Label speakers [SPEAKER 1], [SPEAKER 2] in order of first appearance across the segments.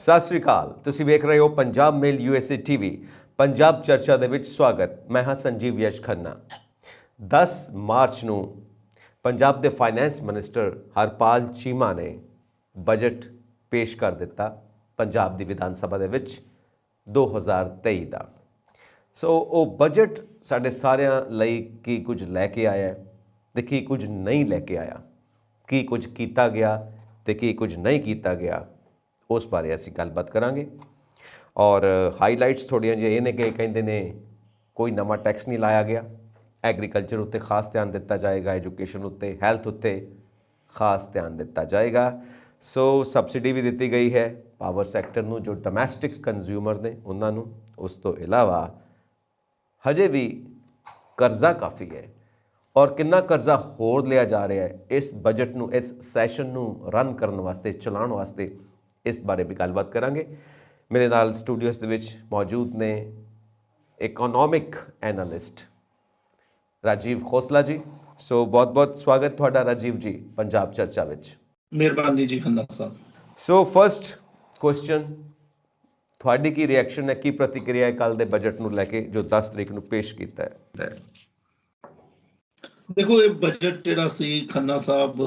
[SPEAKER 1] ਸਤਿ ਸ੍ਰੀ ਅਕਾਲ। ਤੁਸੀਂ ਵੇਖ ਰਹੇ ਹੋ ਪੰਜਾਬ ਮੇਲ USA TV। ਪੰਜਾਬ ਚਰਚਾ ਦੇ ਵਿੱਚ ਸਵਾਗਤ। ਮੈਂ ਹਾਂ ਸੰਜੀਵ ਯਸ਼ ਖੰਨਾ। 10 ਮਾਰਚ ਨੂੰ ਪੰਜਾਬ ਦੇ ਫਾਈਨੈਂਸ ਮਿਨਿਸਟਰ ਹਰਪਾਲ ਚੀਮਾ ਨੇ ਬਜਟ ਪੇਸ਼ ਕਰ ਦਿੱਤਾ ਪੰਜਾਬ ਦੀ ਵਿਧਾਨ ਸਭਾ ਦੇ ਵਿੱਚ 2023 ਦਾ। ਸੋ ਉਹ ਬਜਟ ਸਾਡੇ ਸਾਰਿਆਂ ਲਈ ਕੀ ਕੁਝ ਲੈ ਕੇ ਆਇਆ ਤੇ ਕੀ ਕੁਝ ਨਹੀਂ ਲੈ ਕੇ ਆਇਆ, ਕੀ ਕੁਝ ਕੀਤਾ ਗਿਆ ਤੇ ਕੀ ਕੁਝ ਨਹੀਂ ਕੀਤਾ ਗਿਆ, ਉਸ ਬਾਰੇ ਅਸੀਂ ਗੱਲਬਾਤ ਕਰਾਂਗੇ। ਔਰ ਹਾਈਲਾਈਟਸ ਥੋੜ੍ਹੀਆਂ ਜਿਹੀਆਂ ਇਹ ਨੇ ਕਿ ਕਹਿੰਦੇ ਨੇ ਕੋਈ ਨਵਾਂ ਟੈਕਸ ਨਹੀਂ ਲਾਇਆ ਗਿਆ, ਐਗਰੀਕਲਚਰ ਉੱਤੇ ਖਾਸ ਧਿਆਨ ਦਿੱਤਾ ਜਾਏਗਾ, ਐਜੂਕੇਸ਼ਨ ਉੱਤੇ, ਹੈਲਥ ਉੱਤੇ ਖਾਸ ਧਿਆਨ ਦਿੱਤਾ ਜਾਏਗਾ। ਸੋ ਸਬਸਿਡੀ ਵੀ ਦਿੱਤੀ ਗਈ ਹੈ ਪਾਵਰ ਸੈਕਟਰ ਨੂੰ, ਜੋ ਡੋਮੈਸਟਿਕ ਕੰਜ਼ਿਊਮਰ ਨੇ ਉਹਨਾਂ ਨੂੰ। ਉਸ ਤੋਂ ਇਲਾਵਾ ਹਜੇ ਵੀ ਕਰਜ਼ਾ ਕਾਫੀ ਹੈ ਔਰ ਕਿੰਨਾ ਕਰਜ਼ਾ ਹੋਰ ਲਿਆ ਜਾ ਰਿਹਾ ਹੈ ਇਸ ਬਜਟ ਨੂੰ, ਇਸ ਸੈਸ਼ਨ ਨੂੰ ਰਨ ਕਰਨ ਵਾਸਤੇ, ਚਲਾਉਣ ਵਾਸਤੇ, ਇਸ ਬਾਰੇ ਵੀ ਗੱਲਬਾਤ ਕਰਾਂਗੇ। ਮੇਰੇ ਨਾਲ ਸਟੂਡੀਓਸ ਦੇ ਵਿੱਚ ਮੌਜੂਦ ਨੇ ਇਕਨੋਮਿਕ ਐਨਾਲਿਸਟ ਰਾਜੀਵ ਖੋਸਲਾ ਜੀ। ਸੋ ਬਹੁਤ ਬਹੁਤ ਸਵਾਗਤ ਤੁਹਾਡਾ ਰਾਜੀਵ ਜੀ ਪੰਜਾਬ ਚਰਚਾ ਵਿੱਚ।
[SPEAKER 2] ਮਿਹਰਬਾਨੀ ਜੀ ਖੰਨਾ ਸਾਹਿਬ।
[SPEAKER 1] ਸੋ ਫਸਟ ਕੁਐਸਚਨ, ਤੁਹਾਡੀ ਕੀ ਰਿਐਕਸ਼ਨ ਹੈ, ਕੀ ਪ੍ਰਤੀਕਿਰਿਆ ਹੈ ਕੱਲ ਦੇ ਬਜਟ ਨੂੰ ਲੈ ਕੇ ਜੋ 10 ਤਰੀਕ ਨੂੰ ਪੇਸ਼ ਕੀਤਾ ਹੈ?
[SPEAKER 2] ਦੇਖੋ, ਇਹ ਬਜਟ ਜਿਹੜਾ ਸੀ ਖੰਨਾ ਸਾਹਿਬ,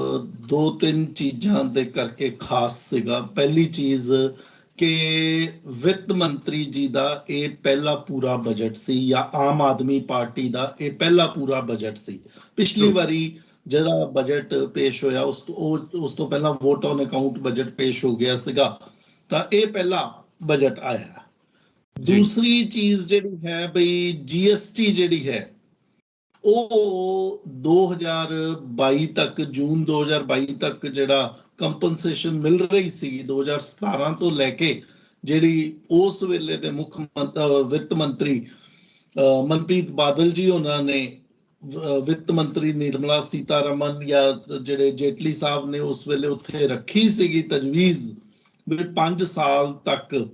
[SPEAKER 2] 2-3 ਚੀਜ਼ਾਂ ਦੇ ਕਰਕੇ ਖਾਸ ਸੀਗਾ। ਪਹਿਲੀ ਚੀਜ਼ ਕਿ ਵਿੱਤ ਮੰਤਰੀ ਜੀ ਦਾ ਇਹ ਪਹਿਲਾ ਪੂਰਾ ਬਜਟ ਸੀ, ਜਾਂ ਆਮ ਆਦਮੀ ਪਾਰਟੀ ਦਾ ਇਹ ਪਹਿਲਾ ਪੂਰਾ ਬਜਟ ਸੀ। ਪਿਛਲੀ ਵਾਰੀ ਜਿਹੜਾ ਬਜਟ ਪੇਸ਼ ਹੋਇਆ ਉਸ ਤੋਂ ਪਹਿਲਾਂ ਵੋਟ ਔਨ ਅਕਾਊਂਟ ਬਜਟ ਪੇਸ਼ ਹੋ ਗਿਆ ਸੀਗਾ, ਤਾਂ ਇਹ ਪਹਿਲਾ ਬਜਟ ਆਇਆ। ਦੂਸਰੀ ਚੀਜ਼ ਜਿਹੜੀ ਹੈ ਬਈ GST ਜਿਹੜੀ ਹੈ ਉਹ 2022 ਤੱਕ, ਜੂਨ 2022 ਤੱਕ ਜਿਹੜਾ ਕੰਪਨਸੇਸ਼ਨ ਮਿਲ ਰਹੀ ਸੀ 2017 ਤੋਂ ਲੈ ਕੇ, ਜਿਹੜੀ ਉਸ ਵੇਲੇ ਦੇ ਵਿੱਤ ਮੰਤਰੀ ਮਨਪ੍ਰੀਤ ਬਾਦਲ ਜੀ ਉਹਨਾਂ ਨੇ, ਵਿੱਤ ਮੰਤਰੀ ਨਿਰਮਲਾ ਸੀਤਾਰਮਨ ਜਾਂ ਜਿਹੜੇ ਜੇਟਲੀ ਸਾਹਿਬ ਨੇ ਉਸ ਵੇਲੇ ਉੱਥੇ ਰੱਖੀ ਸੀਗੀ ਤਜਵੀਜ਼ ਵੀ 5 ਸਾਲ ਤੱਕ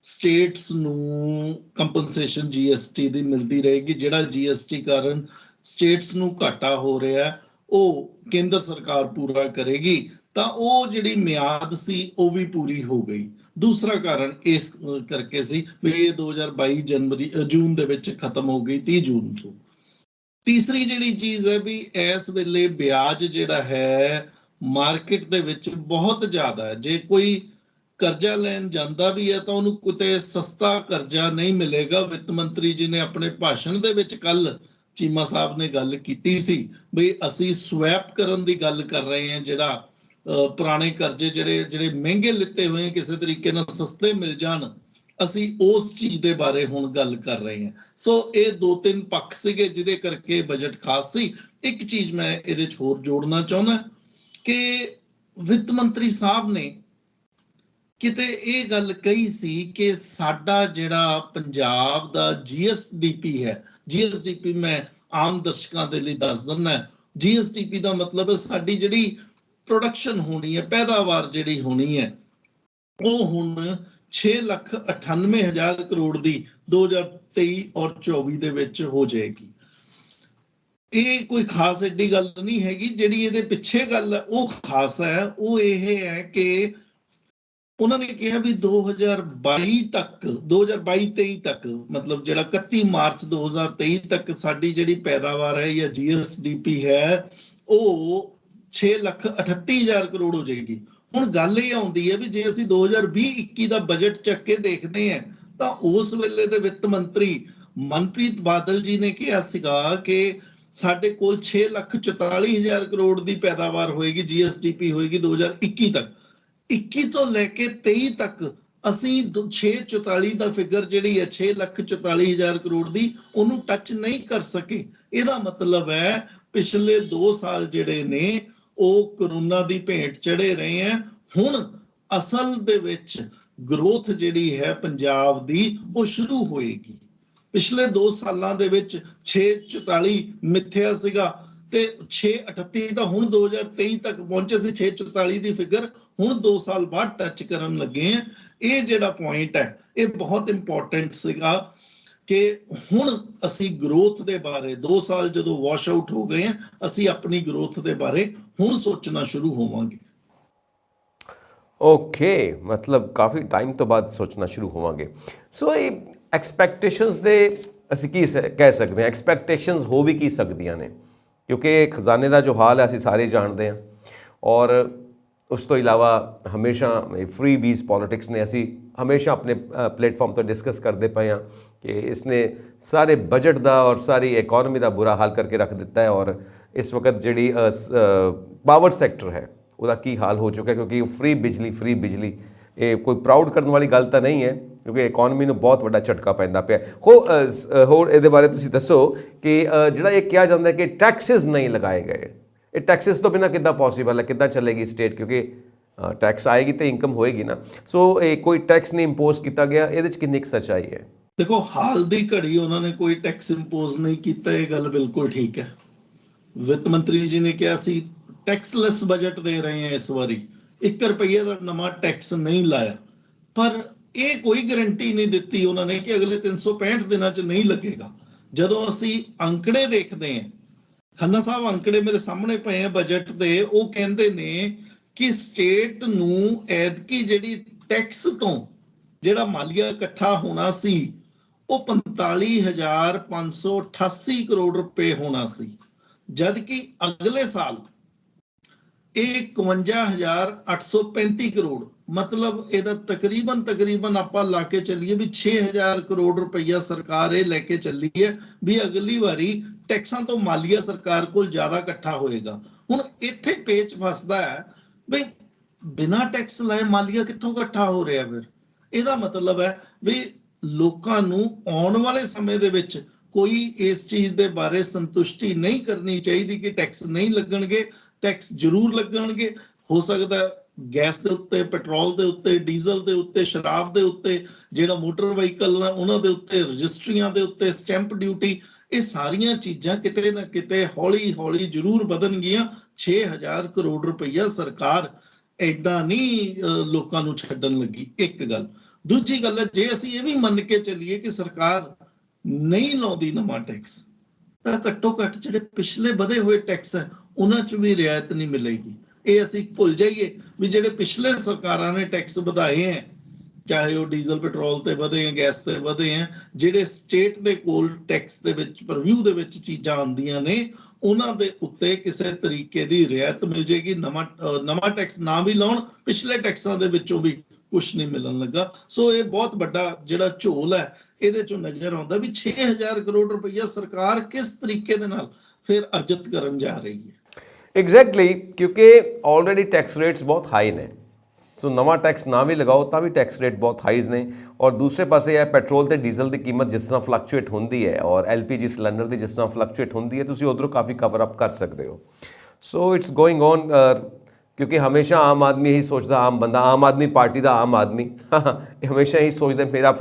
[SPEAKER 2] ਸਟੇਟਸ ਨੂੰ ਕੰਪਨਸੇਸ਼ਨ GST ਦੀ ਮਿਲਦੀ ਰਹੇਗੀ। ਜਿਹੜਾ GST ਕਾਰਨ ਸਟੇਟਸ ਨੂੰ ਘਾਟਾ ਹੋ ਰਿਹਾ ਉਹ ਕੇਂਦਰ ਸਰਕਾਰ ਪੂਰਾ ਕਰੇਗੀ। ਤਾਂ ਉਹ ਜਿਹੜੀ ਮਿਆਦ ਸੀ ਉਹ ਵੀ ਪੂਰੀ ਹੋ ਗਈ। ਦੂਸਰਾ ਕਾਰਨ ਇਸ ਕਰਕੇ ਸੀ ਵੀ ਇਹ 2022 ਜੂਨ ਦੇ ਵਿੱਚ ਖਤਮ ਹੋ ਗਈ, 30 ਜੂਨ ਤੋਂ। ਤੀਸਰੀ ਜਿਹੜੀ ਚੀਜ਼ ਹੈ ਵੀ ਇਸ ਵੇਲੇ ਵਿਆਜ ਜਿਹੜਾ ਹੈ ਮਾਰਕੀਟ ਦੇ ਵਿੱਚ ਬਹੁਤ ਜ਼ਿਆਦਾ ਹੈ। ਜੇ ਕੋਈ ਕਰਜ਼ਾ ਲੈਣ ਜਾਂਦਾ ਵੀ ਹੈ ਤਾਂ ਉਹਨੂੰ ਕਿਤੇ ਸਸਤਾ ਕਰਜ਼ਾ ਨਹੀਂ ਮਿਲੇਗਾ। ਵਿੱਤ ਮੰਤਰੀ ਜੀ ਨੇ ਆਪਣੇ ਭਾਸ਼ਣ ਦੇ ਵਿੱਚ ਕੱਲ ਚੀਮਾ ਸਾਹਿਬ ਨੇ ਗੱਲ ਕੀਤੀ ਸੀ ਵੀ ਅਸੀਂ ਸਵੈਪ ਕਰਨ ਦੀ ਗੱਲ ਕਰ ਰਹੇ ਹਾਂ, ਜਿਹੜਾ ਪੁਰਾਣੇ ਕਰਜ਼ੇ ਜਿਹੜੇ ਮਹਿੰਗੇ ਲਿੱਤੇ ਹੋਏ ਕਿਸੇ ਤਰੀਕੇ ਨਾਲ ਸਸਤੇ ਮਿਲ ਜਾਣ, ਅਸੀਂ ਉਸ ਚੀਜ਼ ਦੇ ਬਾਰੇ ਹੁਣ ਗੱਲ ਕਰ ਰਹੇ ਹਾਂ। ਸੋ ਇਹ 2-3 ਪੱਖ ਸੀਗੇ ਜਿਹਦੇ ਕਰਕੇ ਬਜਟ ਖਾਸ ਸੀ। ਇੱਕ ਚੀਜ਼ ਮੈਂ ਇਹਦੇ 'ਚ ਹੋਰ ਜੋੜਨਾ ਚਾਹੁੰਦਾ ਕਿ ਵਿੱਤ ਮੰਤਰੀ ਸਾਹਿਬ ਨੇ ਕਿਤੇ ਇਹ ਗੱਲ ਕਹੀ ਸੀ ਕਿ ਸਾਡਾ ਜਿਹੜਾ ਪੰਜਾਬ ਦਾ GSDP ਹੈ, GSDP ਮੈਂ ਆਮ ਦਰਸ਼ਕਾਂ ਦੇ ਲਈ ਦੱਸ ਦਿੰਦਾ, GSDP ਦਾ ਮਤਲਬ ਹੈ ਸਾਡੀ ਜਿਹੜੀ ਪ੍ਰੋਡਕਸ਼ਨ ਹੋਣੀ ਹੈ, ਪੈਦਾਵਾਰ ਜਿਹੜੀ ਹੋਣੀ ਹੈ, ਉਹ ਹੁਣ 6,98,000 ਕਰੋੜ ਦੀ 2023 ਔਰ 24 ਦੇ ਵਿੱਚ ਹੋ ਜਾਏਗੀ। ਇਹ ਕੋਈ ਖਾਸ ਐਡੀ ਗੱਲ ਨਹੀਂ ਹੈਗੀ। ਜਿਹੜੀ ਇਹਦੇ ਪਿੱਛੇ ਗੱਲ ਹੈ ਉਹ ਖਾਸ ਹੈ। ਉਹ ਇਹ ਹੈ ਕਿ ਉਹਨਾਂ ਨੇ ਕਿਹਾ ਵੀ 2022-23 ਤੱਕ, ਮਤਲਬ ਜਿਹੜਾ 31 ਮਾਰਚ 2023 ਤੱਕ ਸਾਡੀ ਜਿਹੜੀ ਪੈਦਾਵਾਰ ਹੈ ਜਾਂ GSDP ਹੈ ਉਹ 6,38,000 ਕਰੋੜ ਹੋ ਜਾਏਗੀ। ਹੁਣ ਗੱਲ ਇਹ ਆਉਂਦੀ ਹੈ ਵੀ ਜੇ ਅਸੀਂ 2020-21 ਦਾ ਬਜਟ ਚੱਕ ਕੇ ਦੇਖਦੇ ਹਾਂ ਤਾਂ ਉਸ ਵੇਲੇ ਦੇ ਵਿੱਤ ਮੰਤਰੀ ਮਨਪ੍ਰੀਤ ਬਾਦਲ ਜੀ ਨੇ ਕਿਹਾ ਸੀਗਾ ਕਿ ਸਾਡੇ ਕੋਲ 6,44,000 ਕਰੋੜ ਦੀ ਪੈਦਾਵਾਰ ਹੋਏਗੀ, GSDP ਹੋਏਗੀ 2021 ਤੱਕ। 21 ਤੋਂ ਲੈ ਕੇ 23 ਤੱਕ ਅਸੀਂ 644 ਦਾ ਫਿਗਰ ਜਿਹੜੀ ਹੈ 6,44,000 ਕਰੋੜ ਦੀ, ਉਹਨੂੰ ਟੱਚ ਨਹੀਂ ਕਰ ਸਕੇ। ਇਹਦਾ ਮਤਲਬ ਹੈ ਪਿਛਲੇ 2 ਸਾਲ ਜਿਹੜੇ ਨੇ ਉਹ ਕਰੋਨਾ ਦੀ ਭੇਟ ਚੜੇ ਰਹੇ ਹੈ। ਹੁਣ ਅਸਲ ਦੇ ਵਿੱਚ ਗਰੋਥ ਜਿਹੜੀ ਹੈ ਪੰਜਾਬ ਦੀ ਉਹ ਸ਼ੁਰੂ ਹੋਏਗੀ। ਪਿਛਲੇ 2 ਸਾਲਾਂ ਦੇ ਵਿੱਚ 644 ਮਿੱਥਿਆ ਸੀਗਾ ਤੇ 638 ਤਾਂ ਹੁਣ 2023 ਤੱਕ ਪਹੁੰਚੇ ਸੀ। 644 ਦੀ ਫਿਗਰ ਹੁਣ 2 ਸਾਲ ਬਾਅਦ ਟੱਚ ਕਰਨ ਲੱਗੇ ਆ। ਇਹ ਜਿਹੜਾ ਪੁਆਇੰਟ ਹੈ ਇਹ ਬਹੁਤ ਇੰਪੋਰਟੈਂਟ ਸੀਗਾ ਕਿ ਹੁਣ ਅਸੀਂ ਗਰੋਥ ਦੇ ਬਾਰੇ 2 ਸਾਲ ਜਦੋਂ ਵਾਸ਼ ਆਊਟ ਹੋ ਗਏ ਆ, ਅਸੀਂ ਆਪਣੀ ਗਰੋਥ ਦੇ ਬਾਰੇ ਹੁਣ ਸੋਚਣਾ ਸ਼ੁਰੂ ਹੋਵਾਂਗੇ।
[SPEAKER 1] ਓਕੇ, ਮਤਲਬ ਕਾਫੀ ਟਾਈਮ ਤੋਂ ਬਾਅਦ ਸੋਚਣਾ ਸ਼ੁਰੂ ਹੋਵਾਂਗੇ। ਸੋ ਇਹ ਐਕਸਪੈਕਟੇਸ਼ਨਸ ਦੇ ਅਸੀਂ ਕੀ ਕਹਿ ਸਕਦੇ ਹਾਂ, ਐਕਸਪੈਕਟੇਸ਼ਨਸ ਹੋ ਵੀ ਕੀ ਸਕਦੀਆਂ ਨੇ, ਕਿਉਂਕਿ ਖਜ਼ਾਨੇ ਦਾ ਜੋ ਹਾਲ ਹੈ ਅਸੀਂ ਸਾਰੇ ਜਾਣਦੇ ਹਾਂ। ਔਰ ਉਸ ਤੋਂ ਇਲਾਵਾ ਹਮੇਸ਼ਾ ਫਰੀ ਬੀਜ਼ ਪੋਲਿਟਿਕਸ ਨੇ ਅਸੀਂ ਹਮੇਸ਼ਾ ਆਪਣੇ ਪਲੇਟਫਾਰਮ ਤੋਂ ਡਿਸਕਸ ਕਰਦੇ ਪਏ ਹਾਂ ਕਿ ਇਸਨੇ ਸਾਰੇ ਬਜਟ ਦਾ ਔਰ ਸਾਰੀ ਇਕੋਨਮੀ ਦਾ ਬੁਰਾ ਹਾਲ ਕਰਕੇ ਰੱਖ ਦਿੱਤਾ ਹੈ। ਔਰ ਇਸ ਵਕਤ ਜਿਹੜੀ ਪਾਵਰ ਸੈਕਟਰ ਹੈ ਉਹਦਾ ਕੀ ਹਾਲ ਹੋ ਚੁੱਕਾ, ਕਿਉਂਕਿ ਫ੍ਰੀ ਬਿਜਲੀ ਇਹ ਕੋਈ ਪ੍ਰਾਊਡ ਕਰਨ ਵਾਲੀ ਗੱਲ ਤਾਂ ਨਹੀਂ ਹੈ, ਕਿਉਂਕਿ ਇਕੋਨਮੀ ਨੂੰ ਬਹੁਤ ਵੱਡਾ ਝਟਕਾ ਪੈਂਦਾ ਪਿਆ। ਹੋਰ ਇਹਦੇ ਬਾਰੇ ਤੁਸੀਂ ਦੱਸੋ ਕਿ ਜਿਹੜਾ ਇਹ ਕਿਹਾ ਜਾਂਦਾ ਕਿ ਟੈਕਸਿਸ ਨਹੀਂ ਲਗਾਏ ਗਏ, ਇਹ ਟੈਕਸਿਸ ਤੋਂ ਬਿਨਾਂ ਕਿੱਦਾਂ ਪੋਸੀਬਲ ਹੈ, ਕਿੱਦਾਂ ਚੱਲੇਗੀ ਸਟੇਟ, ਕਿਉਂਕਿ ਟੈਕਸ ਆਏਗੀ ਤੇ ਇਨਕਮ ਹੋਏਗੀ ਨਾ। ਸੋ ਇਹ ਕੋਈ ਟੈਕਸ ਨਹੀਂ ਇੰਪੋਜ਼ ਕੀਤਾ ਗਿਆ, ਇਹਦੇ 'ਚ ਕਿੰਨੀ ਕੁ ਸੱਚਾਈ ਹੈ?
[SPEAKER 2] ਦੇਖੋ, ਹਾਲ ਦੀ ਘੜੀ ਉਹਨਾਂ ਨੇ ਕੋਈ ਟੈਕਸ ਇੰਪੋਜ਼ ਨਹੀਂ ਕੀਤਾ, ਇਹ ਗੱਲ ਬਿਲਕੁਲ ਠੀਕ ਹੈ। ਵਿੱਤ ਮੰਤਰੀ ਜੀ ਨੇ ਕਿਹਾ ਸੀ ਟੈਕਸਲੈਸ ਬਜਟ ਦੇ ਰਹੇ ਹਾਂ ਇਸ ਵਾਰੀ, 1 ਰੁਪਈਆ ਦਾ ਨਵਾਂ ਟੈਕਸ ਨਹੀਂ ਲਾਇਆ, ਪਰ ਇਹ ਕੋਈ ਗਰੰਟੀ ਨਹੀਂ ਦਿੱਤੀ ਉਹਨਾਂ ਨੇ ਕਿ ਅਗਲੇ 365 ਦਿਨਾਂ 'ਚ ਨਹੀਂ ਲੱਗੇਗਾ। ਜਦੋਂ ਅਸੀਂ ਅੰਕੜੇ ਦੇਖਦੇ ਹਾਂ, ਖੰਨਾ ਸਾਹਿਬ ਅੰਕੜੇ ਮੇਰੇ ਸਾਹਮਣੇ ਪਏ ਆ ਬਜਟ ਦੇ, ਉਹ ਕਹਿੰਦੇ ਨੇ ਕਿ ਸਟੇਟ ਨੂੰ ਐਤਕੀ ਜਿਹੜੀ ਟੈਕਸ ਤੋਂ ਜਿਹੜਾ ਮਾਲੀਆ ਇਕੱਠਾ ਹੋਣਾ ਸੀ ਉਹ 45,588 ਕਰੋੜ ਰੁਪਏ ਹੋਣਾ ਸੀ, ਜਦ ਕਿ ਅਗਲੇ ਸਾਲ ਇਹ 51,835 ਕਰੋੜ, ਮਤਲਬ ਇਹਦਾ ਤਕਰੀਬਨ ਆਪਾਂ ਲਾ ਕੇ ਚੱਲੀਏ ਵੀ 6,000 ਕਰੋੜ ਰੁਪਈਆ ਸਰਕਾਰ ਇਹ ਲੈ ਕੇ ਚੱਲੀ ਹੈ ਵੀ ਅਗਲੀ ਵਾਰੀ ਟੈਕਸਾਂ ਤੋਂ ਮਾਲੀਆ ਸਰਕਾਰ ਕੋਲ ਜ਼ਿਆਦਾ ਇਕੱਠਾ ਹੋਏਗਾ। ਹੁਣ ਇੱਥੇ ਪੇਚ ਫਸਦਾ ਹੈ ਵੀ ਬਿਨਾਂ ਟੈਕਸ ਲਾਏ ਮਾਲੀਆ ਕਿੱਥੋਂ ਇਕੱਠਾ ਹੋ ਰਿਹਾ? ਫਿਰ ਇਹਦਾ ਮਤਲਬ ਹੈ ਵੀ ਲੋਕਾਂ ਨੂੰ ਆਉਣ ਵਾਲੇ ਸਮੇਂ ਦੇ ਵਿੱਚ ਕੋਈ ਇਸ ਚੀਜ਼ ਦੇ ਬਾਰੇ ਸੰਤੁਸ਼ਟੀ ਨਹੀਂ ਕਰਨੀ ਚਾਹੀਦੀ ਕਿ ਟੈਕਸ ਨਹੀਂ ਲੱਗਣਗੇ। ਟੈਕਸ ਜ਼ਰੂਰ ਲੱਗਣਗੇ, ਹੋ ਸਕਦਾ ਗੈਸ ਦੇ ਉੱਤੇ, ਪੈਟਰੋਲ ਦੇ ਉੱਤੇ, ਡੀਜ਼ਲ ਦੇ ਉੱਤੇ, ਸ਼ਰਾਬ ਦੇ ਉੱਤੇ, ਜਿਹੜਾ ਮੋਟਰ ਵਹੀਕਲ ਆ ਉਹਨਾਂ ਦੇ ਉੱਤੇ, ਰਜਿਸਟਰੀਆਂ ਦੇ ਉੱਤੇ, ਸਟੈਂਪ ਡਿਊਟੀ, ਇਹ ਸਾਰੀਆਂ ਚੀਜ਼ਾਂ ਕਿਤੇ ਨਾ ਕਿਤੇ ਹੌਲੀ ਹੌਲੀ ਜ਼ਰੂਰ ਵਧਣਗੀਆਂ। 6,000 ਕਰੋੜ ਰੁਪਈਆ ਸਰਕਾਰ ਏਦਾਂ ਨਹੀਂ ਲੋਕਾਂ ਨੂੰ ਛੱਡਣ ਲੱਗੀ, ਇੱਕ ਗੱਲ। ਦੂਜੀ ਗੱਲ ਹੈ, ਜੇ ਅਸੀਂ ਇਹ ਵੀ ਮੰਨ ਕੇ ਚੱਲੀਏ ਕਿ ਸਰਕਾਰ ਨਹੀਂ ਲਾਉਂਦੀ ਨਵਾਂ ਟੈਕਸ, ਤਾਂ ਘੱਟੋ ਘੱਟ ਜਿਹੜੇ ਪਿਛਲੇ ਵਧੇ ਹੋਏ ਟੈਕਸ ਹੈ ਉਹਨਾਂ 'ਚ ਵੀ ਰਿਆਇਤ ਨਹੀਂ ਮਿਲੇਗੀ। ਇਹ ਅਸੀਂ ਭੁੱਲ ਜਾਈਏ ਵੀ ਜਿਹੜੇ ਪਿਛਲੇ ਸਰਕਾਰਾਂ ਨੇ ਟੈਕਸ ਵਧਾਏ ਹੈ, ਚਾਹੇ ਉਹ ਡੀਜ਼ਲ ਪੈਟਰੋਲ ਤੇ ਵਧੇ ਹੈ, ਗੈਸ ਤੇ ਵਧੇ ਹੈ, ਜਿਹੜੇ ਸਟੇਟ ਦੇ ਕੋਲ ਟੈਕਸ ਦੇ ਵਿੱਚ ਪਰਵਿਊ ਦੇ ਵਿੱਚ ਚੀਜ਼ਾਂ ਆਉਂਦੀਆਂ ਨੇ ਉਹਨਾਂ ਦੇ ਉੱਤੇ ਕਿਸੇ ਤਰੀਕੇ ਦੀ ਰਿਆਇਤ ਮਿਲ ਜੇਗੀ। ਨਵਾਂ ਟੈਕਸ ਨਾ ਵੀ ਲਾਉਣ, ਪਿਛਲੇ ਟੈਕਸਾਂ ਦੇ ਵਿੱਚੋਂ ਵੀ ਕੁਛ ਨਹੀਂ ਮਿਲਣ ਲੱਗਾ। ਸੋ ਇਹ ਬਹੁਤ ਵੱਡਾ ਜਿਹੜਾ ਝੋਲ ਹੈ ਇਹਦੇ ਚੋਂ ਨਜ਼ਰ ਆਉਂਦਾ ਵੀ 6,000 ਕਰੋੜ ਰੁਪਈਆ ਸਰਕਾਰ ਕਿਸ ਤਰੀਕੇ ਦੇ ਨਾਲ ਫਿਰ ਅਰਜਿਤ ਕਰਨ ਜਾ ਰਹੀ ਹੈ।
[SPEAKER 1] ਐਗਜ਼ੈਕਟਲੀ, ਕਿਉਂਕਿ ਆਲਰੇਡੀ ਟੈਕਸ ਰੇਟਸ ਬਹੁਤ ਹਾਈ ਨੇ। ਸੋ ਨਵਾਂ ਟੈਕਸ ਨਾ ਵੀ ਲਗਾਓ ਤਾਂ ਵੀ ਟੈਕਸ ਰੇਟ ਬਹੁਤ ਹਾਈਜ਼ ਨੇ। ਔਰ ਦੂਸਰੇ ਪਾਸੇ ਹੈ ਪੈਟਰੋਲ ਤੇ ਡੀਜ਼ਲ ਦੀ ਕੀਮਤ ਜਿਸ ਤਰ੍ਹਾਂ ਫਲਕਚੁਏਟ ਹੁੰਦੀ ਹੈ ਔਰ LPG ਸਿਲੰਡਰ ਦੀ ਜਿਸ ਤਰ੍ਹਾਂ ਫਲਕਚੁਏਟ ਹੁੰਦੀ ਹੈ, ਤੁਸੀਂ ਉਧਰੋਂ ਕਾਫੀ ਕਵਰ ਅਪ ਕਰ ਸਕਦੇ ਹੋ। ਸੋ ਇਟਸ ਗੋਇੰਗ ਔਨ, ਕਿਉਂਕਿ ਹਮੇਸ਼ਾ ਆਮ ਆਦਮੀ ਇਹੀ ਸੋਚਦਾ, ਆਮ ਬੰਦਾ, ਆਮ ਆਦਮੀ ਪਾਰਟੀ ਦਾ ਆਮ ਆਦਮੀ ਹਮੇਸ਼ਾ ਇਹੀ ਸੋਚਦਾ ਮੇਰਾ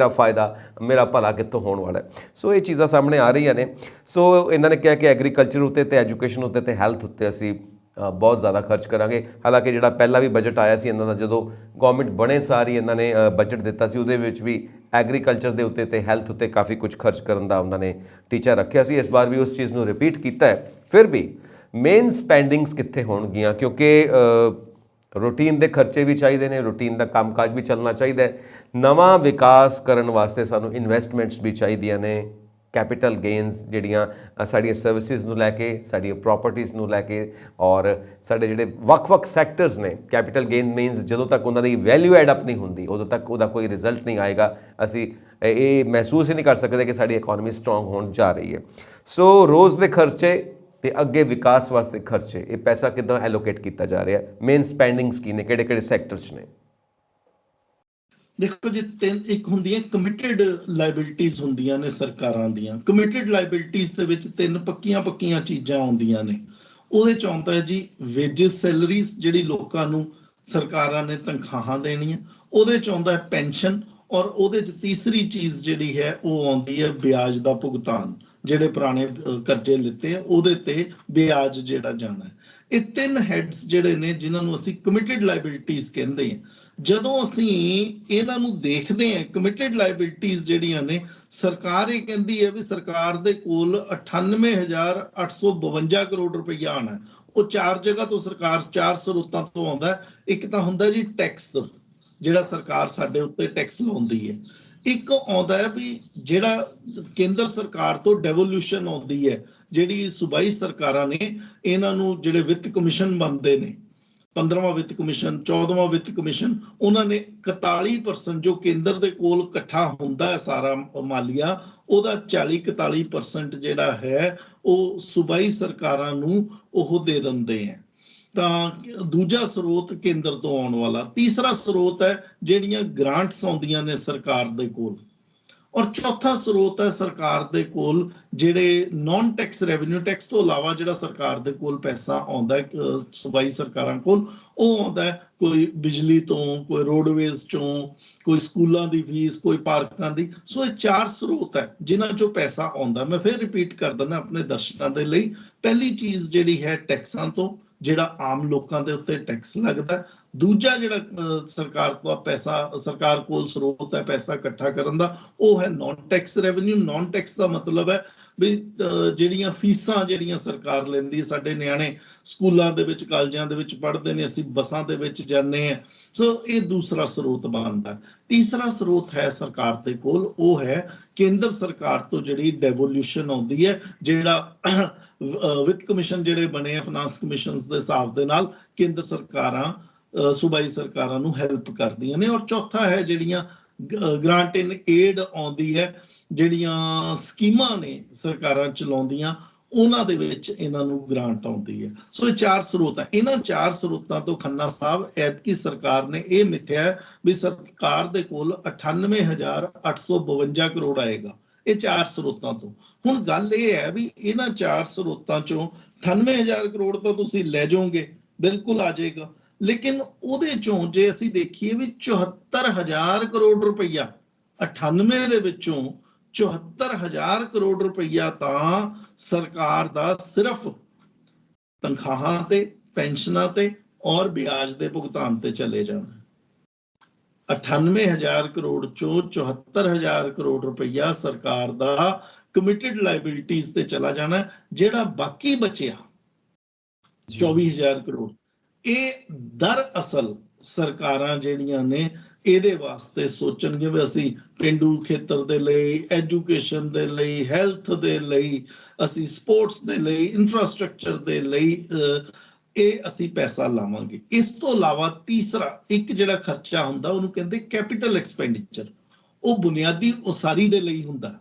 [SPEAKER 1] ਫਾਇਦਾ ਮੇਰਾ ਭਲਾ ਕਿੱਥੋਂ ਹੋਣ ਵਾਲਾ ਹੈ। ਸੋ ਇਹ ਚੀਜ਼ਾਂ ਸਾਹਮਣੇ ਆ ਰਹੀਆਂ ਨੇ। ਸੋ ਇਹਨਾਂ ਨੇ ਕਿਹਾ ਕਿ ਐਗਰੀਕਲਚਰ ਉੱਤੇ ਤੇ ਐਜੂਕੇਸ਼ਨ ਉੱਤੇ ਤੇ ਹੈਲਥ ਉੱਤੇ ਅਸੀਂ ਬਹੁਤ ਜ਼ਿਆਦਾ ਖਰਚ ਕਰਾਂਗੇ। ਹਾਲਾਂਕਿ ਜਿਹੜਾ ਪਹਿਲਾਂ ਵੀ ਬਜਟ ਆਇਆ ਸੀ ਇਹਨਾਂ ਦਾ, ਜਦੋਂ ਗਵਰਨਮੈਂਟ ਬਣੇ ਸਾਰੀ ਇਹਨਾਂ ਨੇ ਬਜਟ ਦਿੱਤਾ ਸੀ, ਉਹਦੇ ਵਿੱਚ ਵੀ ਐਗਰੀਕਲਚਰ ਦੇ ਉੱਤੇ ਤੇ ਹੈਲਥ ਉੱਤੇ ਕਾਫੀ ਕੁਝ ਖਰਚ ਕਰਨ ਦਾ ਉਹਨਾਂ ਨੇ ਟੀਚਾ ਰੱਖਿਆ ਸੀ। ਇਸ ਵਾਰ ਵੀ ਉਸ ਚੀਜ਼ ਨੂੰ ਰਿਪੀਟ ਕੀਤਾ ਹੈ। ਫਿਰ ਵੀ ਮੇਨ ਸਪੈਂਡਿੰਗਸ ਕਿੱਥੇ ਹੋਣਗੀਆਂ, ਕਿਉਂਕਿ ਰੂਟੀਨ ਦੇ ਖਰਚੇ ਵੀ ਚਾਹੀਦੇ ਨੇ, ਰੂਟੀਨ ਦਾ ਕੰਮਕਾਜ ਵੀ ਚੱਲਣਾ ਚਾਹੀਦਾ ਹੈ। ਨਵਾਂ ਵਿਕਾਸ ਕਰਨ ਵਾਸਤੇ ਸਾਨੂੰ ਇਨਵੈਸਟਮੈਂਟਸ ਵੀ ਚਾਹੀਦੀਆਂ ਨੇ, ਕੈਪੀਟਲ ਗੇਨਸ ਜਿਹੜੀਆਂ ਸਾਡੀਆਂ ਸਰਵਿਸਿਜ਼ ਨੂੰ ਲੈ ਕੇ, ਸਾਡੀਆਂ ਪ੍ਰਾਪਰਟੀਜ਼ ਨੂੰ ਲੈ ਕੇ, ਔਰ ਸਾਡੇ ਜਿਹੜੇ ਵੱਖ-ਵੱਖ ਸੈਕਟਰਸ ਨੇ। ਕੈਪੀਟਲ ਗੇਨ ਮੀਨਸ ਜਦੋਂ ਤੱਕ ਉਹਨਾਂ ਦੀ ਵੈਲਿਊ ਐਡ ਅਪ ਨਹੀਂ ਹੁੰਦੀ ਉਦੋਂ ਤੱਕ ਉਹਦਾ ਕੋਈ ਰਿਜ਼ਲਟ ਨਹੀਂ ਆਏਗਾ। ਅਸੀਂ ਇਹ ਮਹਿਸੂਸ ਹੀ ਨਹੀਂ ਕਰ ਸਕਦੇ ਕਿ ਸਾਡੀ ਇਕੋਨਮੀ ਸਟਰੋਂਗ ਹੋਣ ਜਾ ਰਹੀ ਹੈ। ਸੋ ਰੋਜ਼ ਦੇ ਖਰਚੇ ਤੇ ਅੱਗੇ ਵਿਕਾਸ ਵਾਸਤੇ ਖਰਚੇ, ਇਹ ਪੈਸਾ ਕਿੱਦਾਂ ਐਲੋਕੇਟ ਕੀਤਾ ਜਾ ਰਿਹਾ, ਮੇਨ ਸਪੈਂਡਿੰਗਸ ਕੀ ਨੇ, ਕਿਹੜੇ ਸੈਕਟਰਸ ਨੇ?
[SPEAKER 2] ਦੇਖੋ ਜੀ, ਇੱਕ ਹੁੰਦੀਆਂ ਕਮਿਟਡ ਲਾਇਬਿਲਟੀਜ਼ ਹੁੰਦੀਆਂ ਨੇ ਸਰਕਾਰਾਂ ਦੀਆਂ। ਕਮਿਟਡ ਲਾਇਬਿਲਟੀਜ਼ ਦੇ ਵਿੱਚ 3 ਪੱਕੀਆਂ ਚੀਜ਼ਾਂ ਆਉਂਦੀਆਂ ਨੇ। ਉਹਦੇ ਚ ਆਉਂਦਾ ਹੈ ਜੀ ਵੇਜਸ, ਸੈਲਰੀਜ਼, ਜਿਹੜੀ ਲੋਕਾਂ ਨੂੰ ਸਰਕਾਰਾਂ ਨੇ ਤਨਖਾਹਾਂ ਦੇਣੀਆਂ। ਉਹਦੇ ਚ ਆਉਂਦਾ ਹੈ ਪੈਨਸ਼ਨ, ਔਰ ਉਹਦੇ ਚ ਤੀਸਰੀ ਚੀਜ਼ ਜਿਹੜੀ ਹੈ ਉਹ ਆਉਂਦੀ ਹੈ ਵਿਆਜ ਦਾ ਭੁਗਤਾਨ। ਜਿਹੜੇ ਪੁਰਾਣੇ ਕਰਜ਼ੇ ਲਿੱਤੇ ਆ ਉਹਦੇ ਤੇ ਵਿਆਜ ਜਿਹੜਾ ਜਾਣਾ ਹੈ। ਇਹ 3 ਹੈਡਸ ਜਿਹੜੇ ਨੇ ਜਿਨ੍ਹਾਂ ਨੂੰ ਅਸੀਂ ਕਮਿਟਡ ਲਾਇਬਿਲਟੀਜ਼ ਕਹਿੰਦੇ ਹਾਂ। ਜਦੋਂ ਅਸੀਂ ਇਹਨਾਂ ਨੂੰ ਦੇਖਦੇ ਹਾਂ, ਕਮਿਟਡ ਲਾਇਬਿਲਟੀਜ਼ ਜਿਹੜੀਆਂ ਨੇ, ਸਰਕਾਰ ਇਹ ਕਹਿੰਦੀ ਹੈ ਵੀ ਸਰਕਾਰ ਦੇ ਕੋਲ 98,852 ਕਰੋੜ ਰੁਪਈਆ ਆਣਾ। ਉਹ ਚਾਰ ਜਗ੍ਹਾ ਤੋਂ ਸਰਕਾਰ ਚਾਰ ਸਰੋਤਾਂ ਤੋਂ ਆਉਂਦਾ ਹੈ। ਇੱਕ ਤਾਂ ਹੁੰਦਾ ਜੀ ਟੈਕਸ, ਜਿਹੜਾ ਸਰਕਾਰ ਸਾਡੇ ਉੱਤੇ ਟੈਕਸ ਲਾਉਂਦੀ ਹੈ। ਇੱਕ ਆਉਂਦਾ ਹੈ ਵੀ ਜਿਹੜਾ ਕੇਂਦਰ ਸਰਕਾਰ ਤੋਂ ਡੈਵੋਲੂਸ਼ਨ ਆਉਂਦੀ ਹੈ, ਜਿਹੜੀ ਸੂਬਾਈ ਸਰਕਾਰਾਂ ਨੇ ਇਹਨਾਂ ਨੂੰ ਜਿਹੜੇ ਵਿੱਤ ਕਮਿਸ਼ਨ ਬਣਦੇ ਨੇ, 15ਵਾਂ ਵਿੱਤ ਕਮਿਸ਼ਨ, 14ਵਾਂ ਵਿੱਤ ਕਮਿਸ਼ਨ, ਉਹਨਾਂ ਨੇ 41% ਜੋ ਕੇਂਦਰ ਦੇ ਕੋਲ ਇਕੱਠਾ ਹੁੰਦਾ ਹੈ ਸਾਰਾ ਮਾਲੀਆ, ਉਹਦਾ 40-41% ਜਿਹੜਾ ਹੈ ਉਹ ਸੂਬਾਈ ਸਰਕਾਰਾਂ ਨੂੰ ਉਹ ਦੇ ਦਿੰਦੇ ਹੈ। ਤਾਂ ਦੂਜਾ ਸਰੋਤ ਕੇਂਦਰ ਤੋਂ ਆਉਣ ਵਾਲਾ। ਤੀਸਰਾ ਸਰੋਤ ਹੈ ਜਿਹੜੀਆਂ ਗ੍ਰਾਂਟਸ ਆਉਂਦੀਆਂ ਨੇ ਸਰਕਾਰ ਦੇ ਕੋਲ, ਔਰ ਚੌਥਾ ਸਰੋਤ ਹੈ ਸਰਕਾਰ ਦੇ ਕੋਲ ਜਿਹੜੇ ਨਾਨ ਟੈਕਸ ਰੈਵਨਿਊ, ਟੈਕਸ ਤੋਂ ਇਲਾਵਾ ਜਿਹੜਾ ਸਰਕਾਰ ਦੇ ਕੋਲ ਪੈਸਾ ਆਉਂਦਾ ਸੂਬਾਈ ਸਰਕਾਰਾਂ ਕੋਲ, ਉਹ ਆਉਂਦਾ ਕੋਈ ਬਿਜਲੀ ਤੋਂ, ਕੋਈ ਰੋਡਵੇਜ਼ ਚੋਂ, ਕੋਈ ਸਕੂਲਾਂ ਦੀ ਫੀਸ, ਕੋਈ ਪਾਰਕਾਂ ਦੀ। ਸੋ ਇਹ ਚਾਰ ਸਰੋਤ ਹੈ ਜਿਨ੍ਹਾਂ ਚੋਂ ਪੈਸਾ ਆਉਂਦਾ। ਮੈਂ ਫਿਰ ਰਿਪੀਟ ਕਰ ਦਿੰਦਾ ਆਪਣੇ ਦਰਸ਼ਕਾਂ ਦੇ ਲਈ। ਪਹਿਲੀ ਚੀਜ਼ ਜਿਹੜੀ ਹੈ ਟੈਕਸਾਂ ਤੋਂ, ਜਿਹੜਾ ਆਮ ਲੋਕਾਂ ਦੇ ਉੱਤੇ ਟੈਕਸ ਲੱਗਦਾ। ਦੂਜਾ ਜਿਹੜਾ ਸਰਕਾਰ ਕੋਲ ਪੈਸਾ, ਸਰਕਾਰ ਕੋਲ ਸਰੋਤ ਹੈ ਪੈਸਾ ਇਕੱਠਾ ਕਰਨ ਦਾ, ਉਹ ਹੈ non tax revenue. Non tax ਦਾ ਮਤਲਬ ਹੈ ਵੀ ਜਿਹੜੀਆਂ ਫੀਸਾਂ ਜਿਹੜੀਆਂ ਸਰਕਾਰ ਲੈਂਦੀ, ਸਾਡੇ ਨਿਆਣੇ ਸਕੂਲਾਂ ਦੇ ਵਿੱਚ, ਕਾਲਜਾਂ ਦੇ ਵਿੱਚ ਪੜ੍ਹਦੇ ਨੇ, ਅਸੀਂ ਬੱਸਾਂ ਦੇ ਵਿੱਚ ਜਾਂਦੇ ਹਾਂ। ਸੋ ਇਹ ਦੂਸਰਾ ਸਰੋਤ ਬਣਦਾ। ਤੀਸਰਾ ਸਰੋਤ ਹੈ ਸਰਕਾਰ ਦੇ ਕੋਲ, ਉਹ ਹੈ ਕੇਂਦਰ ਸਰਕਾਰ ਤੋਂ ਜਿਹੜੀ ਡੈਵੋਲੂਸ਼ਨ ਆਉਂਦੀ ਹੈ, ਜਿਹੜਾ ਵਿੱਤ ਕਮਿਸ਼ਨ ਜਿਹੜੇ ਬਣੇ ਆ ਫਾਈਨਾਂਸ ਕਮਿਸ਼ਨ ਦੇ ਹਿਸਾਬ ਦੇ ਨਾਲ ਕੇਂਦਰ ਸਰਕਾਰਾਂ ਸੂਬਾਈ ਸਰਕਾਰਾਂ ਨੂੰ ਹੈਲਪ ਕਰਦੀਆਂ ਨੇ। ਔਰ ਚੌਥਾ ਹੈ ਜਿਹੜੀਆਂ ਗ੍ਰਾਂਟ ਇਨ ਏਡ ਆਉਂਦੀ ਹੈ, ਜਿਹੜੀਆਂ ਸਕੀਮਾਂ ਨੇ ਸਰਕਾਰਾਂ ਚਲਾਉਂਦੀਆਂ, ਉਹਨਾਂ ਦੇ ਵਿੱਚ ਇਹਨਾਂ ਨੂੰ ਗ੍ਰਾਂਟ ਆਉਂਦੀ ਹੈ। ਸੋ ਇਹ ਚਾਰ ਸਰੋਤ ਹੈ। ਇਹਨਾਂ ਚਾਰ ਸਰੋਤਾਂ ਤੋਂ ਖੰਨਾ ਸਾਹਿਬ ਐਤਕੀ ਸਰਕਾਰ ਨੇ ਇਹ ਮਿਥਿਆ ਵੀ ਸਰਕਾਰ ਦੇ ਕੋਲ 98,852 ਕਰੋੜ ਆਏਗਾ, ਇਹ ਚਾਰ ਸਰੋਤਾਂ ਤੋਂ। ਹੁਣ ਗੱਲ ਇਹ ਹੈ ਵੀ ਇਹਨਾਂ ਚਾਰ ਸਰੋਤਾਂ ਚੋਂ 98,000 ਕਰੋੜ ਤਾਂ ਤੁਸੀਂ ਲੈ ਜਾਓਗੇ, ਬਿਲਕੁਲ ਆ ਜਾਏਗਾ, ਲੇਕਿਨ ਉਹਦੇ ਚੋਂ ਜੇ ਅਸੀਂ ਦੇਖੀਏ ਵੀ 74,000 ਕਰੋੜ ਰੁਪਈਆ, 98 ਦੇ ਵਿੱਚੋਂ 74,000 ਕਰੋੜ ਰੁਪਈਆ ਤਾਂ ਸਰਕਾਰ ਦਾ ਸਿਰਫ ਤਨਖਾਹਾਂ ਤੇ, ਪੈਨਸ਼ਨਾਂ ਤੇ ਔਰ ਵਿਆਜ ਦੇ ਭੁਗਤਾਨ ਤੇ ਚਲੇ ਜਾਣਾ। 98,000 ਕਰੋੜ ਚੋਂ 74,000 ਕਰੋੜ ਰੁਪਈਆ ਸਰਕਾਰ ਦਾ ਕਮਿਟਡ ਲਾਇਬਿਲਿਟੀਜ਼ ਤੇ ਚਲਾ ਜਾਣਾ। ਜਿਹੜਾ ਬਾਕੀ ਬਚਿਆ 24,000 ਕਰੋੜ, ਇਹ ਦਰਅਸਲ ਸਰਕਾਰਾਂ ਜਿਹੜੀਆਂ ਨੇ ਇਹਦੇ ਵਾਸਤੇ ਸੋਚਣਗੇ ਵੀ ਅਸੀਂ ਪੇਂਡੂ ਖੇਤਰ ਦੇ ਲਈ, ਐਜੂਕੇਸ਼ਨ ਦੇ ਲਈ, ਹੈਲਥ ਦੇ ਲਈ, ਅਸੀਂ ਸਪੋਰਟਸ ਦੇ ਲਈ, ਇਨਫਰਾਸਟ੍ਰਕਚਰ ਦੇ ਲਈ ਇਹ ਅਸੀਂ ਪੈਸਾ ਲਾਵਾਂਗੇ। ਇਸ ਤੋਂ ਇਲਾਵਾ ਤੀਸਰਾ ਇੱਕ ਜਿਹੜਾ ਖਰਚਾ ਹੁੰਦਾ ਉਹਨੂੰ ਕਹਿੰਦੇ ਕੈਪੀਟਲ ਐਕਸਪੈਂਡੀਚਰ, ਉਹ ਬੁਨਿਆਦੀ ਉਸਾਰੀ ਦੇ ਲਈ ਹੁੰਦਾ।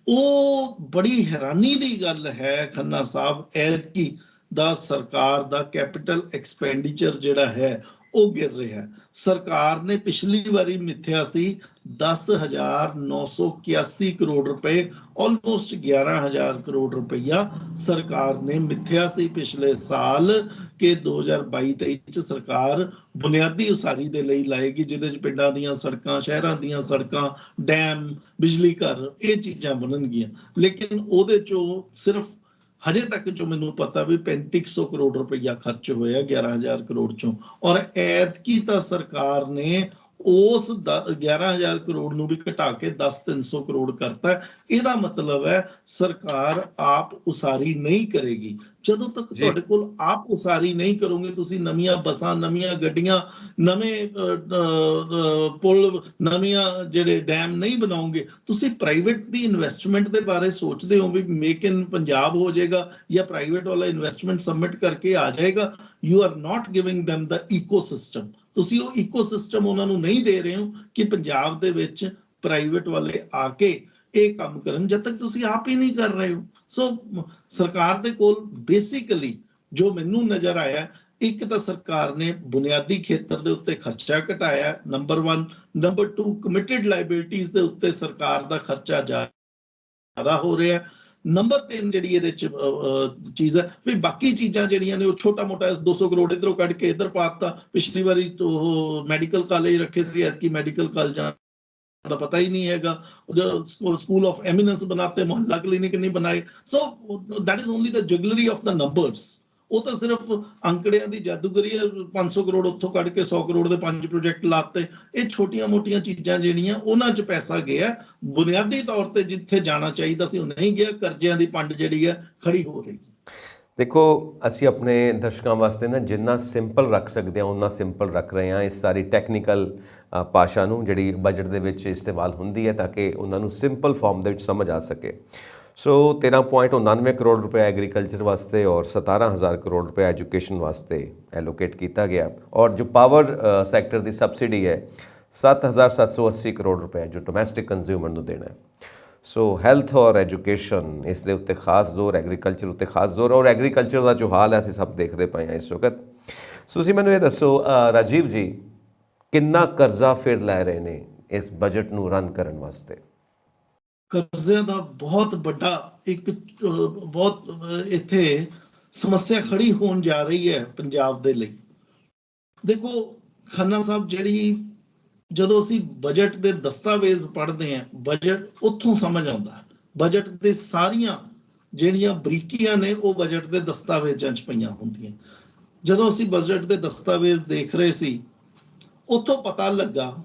[SPEAKER 2] ਉਹ ਬੜੀ ਹੈਰਾਨੀ ਦੀ ਗੱਲ ਹੈ ਖੰਨਾ ਸਾਹਿਬ, ਐਤਕੀ ਦਾ ਸਰਕਾਰ ਦਾ ਕੈਪੀਟਲ ਐਕਸਪੈਂਡੀਚਰ ਜਿਹੜਾ ਹੈ ਉਹ ਗਿਰ ਰਿਹਾ। ਸਰਕਾਰ ਨੇ ਪਿਛਲੀ ਵਾਰੀ ਮਿਥਿਆ ਸੀ 10,981 ਕਰੋੜ ਰੁਪਏ, ਆਲਮੋਸਟ 11,000 ਕਰੋੜ ਰੁਪਈਆ ਸਰਕਾਰ ਨੇ ਮਿਥਿਆ ਸੀ ਪਿਛਲੇ ਸਾਲ ਕਿ 2022-23 ਚ ਸਰਕਾਰ ਬੁਨਿਆਦੀ ਉਸਾਰੀ ਦੇ ਲਈ ਲਾਏਗੀ, ਜਿਹਦੇ ਚ ਪਿੰਡਾਂ ਦੀਆਂ ਸੜਕਾਂ, ਸ਼ਹਿਰਾਂ ਦੀਆਂ ਸੜਕਾਂ, ਡੈਮ, ਬਿਜਲੀ ਘਰ, ਇਹ ਚੀਜ਼ਾਂ ਬਣਨਗੀਆਂ। ਲੇਕਿਨ ਉਹਦੇ ਚੋਂ ਸਿਰਫ ਹਜੇ ਤੱਕ ਜੋ ਮੈਨੂੰ ਪਤਾ ਵੀ 3500 ਕਰੋੜ ਰੁਪਈਆ ਖਰਚ ਹੋਇਆ 11,000 ਕਰੋੜ ਚੋਂ। ਔਰ ਐਤਕੀ ਤਾਂ ਸਰਕਾਰ ਨੇ ਉਸ 11,000 ਕਰੋੜ ਨੂੰ ਵੀ ਘਟਾ ਕੇ 10,300 ਕਰੋੜ ਕਰਤਾ। ਇਹਦਾ ਮਤਲਬ ਹੈ ਸਰਕਾਰ ਆਪ ਉਸਾਰੀ ਨਹੀਂ ਕਰੇਗੀ। ਜਦੋਂ ਤੱਕ ਤੁਹਾਡੇ ਕੋਲ ਆਪ ਉਸਾਰੀ ਨਹੀਂ ਕਰੋਗੇ, ਤੁਸੀਂ ਨਵੀਆਂ ਬੱਸਾਂ, ਨਵੀਆਂ ਗੱਡੀਆਂ, ਨਵੇਂ ਪੁਲ, ਨਵੀਆਂ ਜਿਹੜੇ ਡੈਮ ਨਹੀਂ ਬਣਾਓਗੇ, ਤੁਸੀਂ ਪ੍ਰਾਈਵੇਟ ਦੀ ਇਨਵੈਸਟਮੈਂਟ ਦੇ ਬਾਰੇ ਸੋਚਦੇ ਹੋ ਵੀ ਮੇਕ ਇਨ ਪੰਜਾਬ ਹੋ ਜਾਏਗਾ ਜਾਂ ਪ੍ਰਾਈਵੇਟ ਵਾਲਾ ਇਨਵੈਸਟਮੈਂਟ ਸਬਮਿਟ ਕਰਕੇ ਆ ਜਾਏਗਾ, you are not giving them the ecosystem। ਤੁਸੀਂ ਉਹ ਇਕੋਸਿਸਟਮ ਉਹਨਾਂ ਨੂੰ ਨਹੀਂ ਦੇ ਰਹੇ ਹੋ ਕਿ ਪੰਜਾਬ ਦੇ ਵਿੱਚ ਪ੍ਰਾਈਵੇਟ ਵਾਲੇ ਆ ਕੇ ਇਹ ਕੰਮ ਕਰਨ, ਜਦ ਤੱਕ ਤੁਸੀਂ ਆਪ ਹੀ ਨਹੀਂ ਕਰ ਰਹੇ ਹੋ। ਸੋ ਸਰਕਾਰ ਦੇ ਕੋਲ ਬੇਸਿਕਲੀ ਜੋ ਮੈਨੂੰ ਨਜ਼ਰ ਆਇਆ, ਇੱਕ ਤਾਂ ਸਰਕਾਰ ਨੇ ਬੁਨਿਆਦੀ ਖੇਤਰ ਦੇ ਉੱਤੇ ਖਰਚਾ ਘਟਾਇਆ, ਨੰਬਰ 1। ਨੰਬਰ 2, ਕਮਿਟਡ ਲਾਇਬਿਲਿਟੀਜ਼ ਦੇ ਉੱਤੇ ਸਰਕਾਰ ਦਾ ਖਰਚਾ ਜ਼ਿਆਦਾ ਹੋ ਰਿਹਾ। ਨੰਬਰ 3 ਜਿਹੜੀ ਇਹਦੇ ਚ ਚੀਜ਼ ਹੈ ਵੀ ਬਾਕੀ ਚੀਜ਼ਾਂ ਜਿਹੜੀਆਂ ਨੇ ਉਹ ਛੋਟਾ ਮੋਟਾ 200 ਕਰੋੜ ਇਧਰੋਂ ਕੱਢ ਕੇ ਇਧਰ ਪਾਤਾ। ਪਿਛਲੀ ਵਾਰੀ ਉਹ ਮੈਡੀਕਲ ਕਾਲਜ ਰੱਖੇ ਸੀ, ਐਤਕੀ ਮੈਡੀਕਲ ਕਾਲਜਾਂ ਦਾ ਪਤਾ ਹੀ ਨਹੀਂ ਹੈਗਾ। School of eminence ਬਣਾਤੇ, Mohalla clinic ਨਹੀਂ ਬਣਾਏ। So that is only the jugglery of the numbers. ਉਹ ਤਾਂ ਸਿਰਫ ਅੰਕੜਿਆਂ ਦੀ ਜਾਦੂਗਰੀ ਹੈ। 500 ਕਰੋੜ ਉੱਥੋਂ ਕੱਢ ਕੇ 100 ਕਰੋੜ ਦੇ 5 ਪ੍ਰੋਜੈਕਟ ਲਾਤੇ। ਇਹ ਛੋਟੀਆਂ ਮੋਟੀਆਂ ਚੀਜ਼ਾਂ ਜਿਹੜੀਆਂ ਉਹਨਾਂ 'ਚ ਪੈਸਾ ਗਿਆ, ਬੁਨਿਆਦੀ ਤੌਰ ਤੇ ਜਿੱਥੇ ਜਾਣਾ ਚਾਹੀਦਾ ਸੀ ਉਹ ਨਹੀਂ ਗਿਆ। ਕਰਜ਼ਿਆਂ ਦੀ ਪੰਡ ਜਿਹੜੀ ਹੈ ਖੜੀ ਹੋ ਰਹੀ।
[SPEAKER 1] ਦੇਖੋ ਅਸੀਂ ਆਪਣੇ ਦਰਸ਼ਕਾਂ ਵਾਸਤੇ ਨਾ ਜਿੰਨਾ ਸਿੰਪਲ ਰੱਖ ਸਕਦੇ ਹਾਂ ਉਨਾ ਸਿੰਪਲ ਰੱਖ ਰਹੇ ਹਾਂ ਇਸ ਸਾਰੀ ਟੈਕਨੀਕਲ ਭਾਸ਼ਾ ਨੂੰ ਜਿਹੜੀ ਬਜਟ ਦੇ ਵਿੱਚ ਇਸਤੇਮਾਲ ਹੁੰਦੀ ਹੈ ਤਾਂ ਕਿ ਉਹਨਾਂ ਨੂੰ ਸਿੰਪਲ ਫਾਰਮ ਦੇ ਵਿੱਚ ਸਮਝ ਆ ਸਕੇ। ਸੋ 13.99 ਕਰੋੜ ਰੁਪਏ ਐਗਰੀਕਲਚਰ ਵਾਸਤੇ ਔਰ 17,000 ਕਰੋੜ ਰੁਪਏ ਐਜੂਕੇਸ਼ਨ ਵਾਸਤੇ ਐਲੋਕੇਟ ਕੀਤਾ ਗਿਆ ਔਰ ਜੋ ਪਾਵਰ ਸੈਕਟਰ ਦੀ ਸਬਸਿਡੀ ਹੈ 7,780 ਕਰੋੜ ਰੁਪਏ ਜੋ ਡੋਮੈਸਟਿਕ ਕੰਜ਼ਿਊਮਰ ਨੂੰ ਦੇਣਾ ਹੈ। ਸੋ ਹੈਲਥ ਔਰ ਐਜੂਕੇਸ਼ਨ ਇਸ ਦੇ ਉੱਤੇ ਖਾਸ ਜ਼ੋਰ, ਐਗਰੀਕਲਚਰ ਉੱਤੇ ਖਾਸ ਜ਼ੋਰ ਔਰ ਐਗਰੀਕਲਚਰ ਦਾ ਜੋ ਹਾਲ ਹੈ ਅਸੀਂ ਸਭ ਦੇਖਦੇ ਪਏ ਹਾਂ ਇਸ ਵਕਤ। ਸੋ ਤੁਸੀਂ ਮੈਨੂੰ ਇਹ ਦੱਸੋ ਰਾਜੀਵ ਜੀ, ਕਿੰਨਾ ਕਰਜ਼ਾ ਫਿਰ ਲੈ ਰਹੇ ਨੇ ਇਸ ਬਜਟ ਨੂੰ ਰਨ ਕਰਨ ਵਾਸਤੇ?
[SPEAKER 2] ਕਰਜ਼ਿਆਂ ਦਾ ਬਹੁਤ ਵੱਡਾ ਇੱਕ ਬਹੁਤ ਇੱਥੇ ਸਮੱਸਿਆ ਖੜੀ ਹੋਣ ਜਾ ਰਹੀ ਹੈ ਪੰਜਾਬ ਦੇ ਲਈ। ਦੇਖੋ ਖੰਨਾ ਸਾਹਿਬ, ਜਿਹੜੀ ਜਦੋਂ ਅਸੀਂ ਬਜਟ ਦੇ ਦਸਤਾਵੇਜ਼ ਪੜ੍ਹਦੇ ਹਾਂ, ਬਜਟ ਉੱਥੋਂ ਸਮਝ ਆਉਂਦਾ। ਬਜਟ ਦੇ ਸਾਰੀਆਂ ਜਿਹੜੀਆਂ ਬਰੀਕੀਆਂ ਨੇ ਉਹ ਬਜਟ ਦੇ ਦਸਤਾਵੇਜ਼ਾਂ 'ਚ ਪਈਆਂ ਹੁੰਦੀਆਂ। ਜਦੋਂ ਅਸੀਂ ਬਜਟ ਦੇ ਦਸਤਾਵੇਜ਼ ਦੇਖ ਰਹੇ ਸੀ, ਉੱਥੋਂ ਪਤਾ ਲੱਗਾ